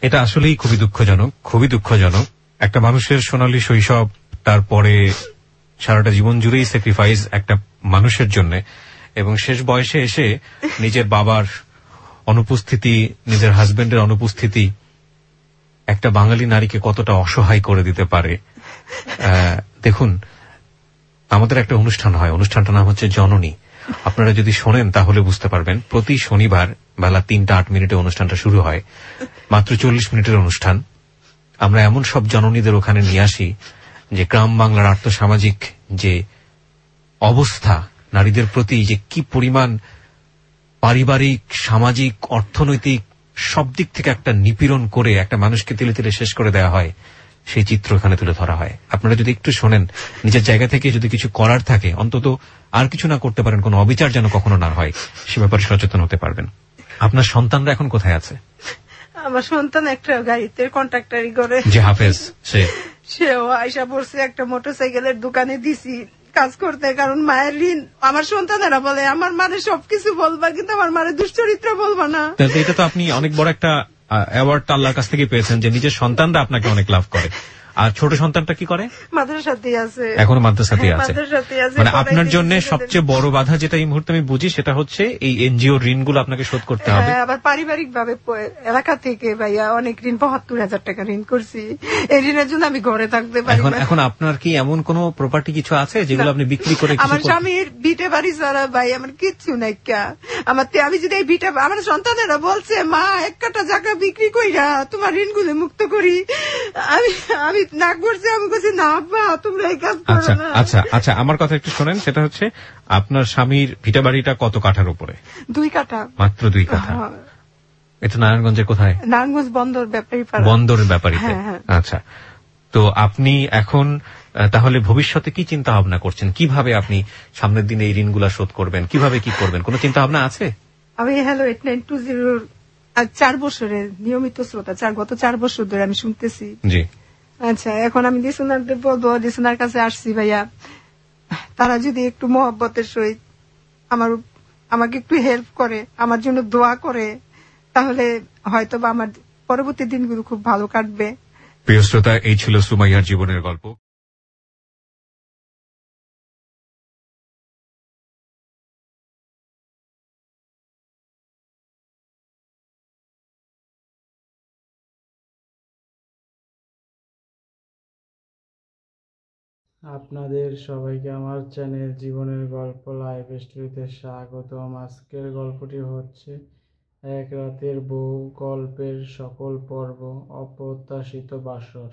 এটা আসলেই খুবই দুঃখজনক। একটা মানুষের সোনালী শৈশব, তারপরে সারাটা জীবন জুড়েই স্যাক্রিফাইস একটা মানুষের জন্য, এবং শেষ বয়সে এসে নিজের বাবার অনুপস্থিতি, নিজের হাজবেন্ডের অনুপস্থিতি একটা বাঙালি নারীকে কতটা অসহায় করে দিতে পারে। দেখুন, আমাদের একটা অনুষ্ঠান হয়, অনুষ্ঠানটার নাম হচ্ছে জননী। আপনারা যদি শোনেন তাহলে বুঝতে পারবেন। প্রতি শনিবার বেলা 3:08 অনুষ্ঠানটা শুরু হয়, মাত্র 40 মিনিটের অনুষ্ঠান। আমরা এমন সব জননীদের ওখানে নিয়ে আসি যে গ্রাম বাংলার আর্থসামাজিক যে অবস্থা, নারীদের প্রতি যে কি পরিমাণ পারিবারিক, সামাজিক, অর্থনৈতিক সব দিক থেকে একটা নিপীড়ন করে একটা মানুষকে তিলে তিলে শেষ করে দেওয়া হয়, সেই চিত্র এখানে তুলে ধরা হয়। আপনারা যদি একটু শোনেন, নিজের জায়গা থেকে যদি কিছু করার থাকে, অন্তত আর কিছু না করতে পারেন, কোনো অবিচার যেন কখনো না হয়, সে ব্যাপারে সচেতন হতে পারবেন। আপনার সন্তানরা এখন কোথায় আছে? আমার সন্তান একটা গাড়িতে কন্ট্রাক্টরি করে, যে হাফেজ, সেও আয়সা পড়ছে একটা মোটরসাইকেলের দোকানে দিছি কাজ করতে, কারণ মায়ের ঋণ। আমার সন্তানেরা বলে আমার মারে সবকিছু বলবা, কিন্তু আমার মারে দুশ্চরিত্র বলবা না। এটা তো আপনি অনেক বড় একটা অ্যাওয়ার্ড আল্লাহর কাছ থেকে পেয়েছেন যে নিজের সন্তানরা আপনাকে অনেক লাভ করে। আর ছোট সন্তানটা কি করে? মাদ্রাসাতেই আছে, এখনো মাদ্রাসাতেই আছে। মানে আপনার জন্য সবচেয়ে বড় বাধা যেটা এই মুহূর্তে আমি বুঝি, সেটা হচ্ছে এই এনজিও ঋণগুলো আপনাকে শোধ করতে হবে। আবার পারিবারিক ভাবে এলাকা থেকে ভাইয়া অনেক ঋণ, 72,000 টাকা ঋণ করছি, এই ঋণের জন্য আমি ঘরে থাকতে পারি। এখন আপনার কি এমন কোন প্রপার্টি কিছু আছে যেগুলো আপনি বিক্রি করে? আমার স্বামীর ভিটে বাড়ি ছাড়া ভাই আমার কিচ্ছু নাই। আমি যদি এই ভিটা আমার সন্তানেরা বলছে মা এক কাটা জায়গা বিক্রি কইরা তোমার ঋণগুলো মুক্ত করি, আমি না করছি, আমি বলছি না আব্বা তোমরা এই কাজ করো না। আচ্ছা আচ্ছা, আমার কথা একটু শোনেন। সেটা হচ্ছে আপনার স্বামীর ভিটা বাড়িটা কত কাঠার উপরে? 2 কাঠা। মাত্র 2 কাঠা। এটা নারায়ণগঞ্জের কোথায়? নারায়ণগঞ্জ বন্দর ব্যাপারী পাড়া। বন্দরের ব্যাপারীতে। আচ্ছা, তো আপনি এখন তাহলে ভবিষ্যতে কি চিন্তা ভাবনা করছেন? কিভাবে আপনি সামনের দিনে এই ঋণগুলা শোধ করবেন? কিভাবে কি করবেন? কোনো চিন্তা ভাবনা আছে? আমি হ্যালো 8920 4 বছরের নিয়মিত শ্রোতা, গত 4 বছর ধরে আমি শুনতেছি। জি। আচ্ছা, এখন আমি লিসনারদের বলবো, লিসনার কাছে আসছি ভাইয়া, তারা যদি একটু মহব্বতের সহিত আমাকে একটু হেল্প করে, আমার জন্য দোয়া করে, তাহলে হয়তো বা আমার পরবর্তী দিনগুলো খুব ভালো কাটবে। প্রিয় শ্রোতা, এই ছিল সুমাইয়ার জীবনের গল্প। আপনাদের সবাইকে আমার চ্যানেল জীবনের গল্প লাইভ স্টোরিতে স্বাগতম। আজকের গল্পটি হচ্ছে এক রাতের বউ গল্পের সকল পর্ব, অপ্রত্যাশিত বাসর।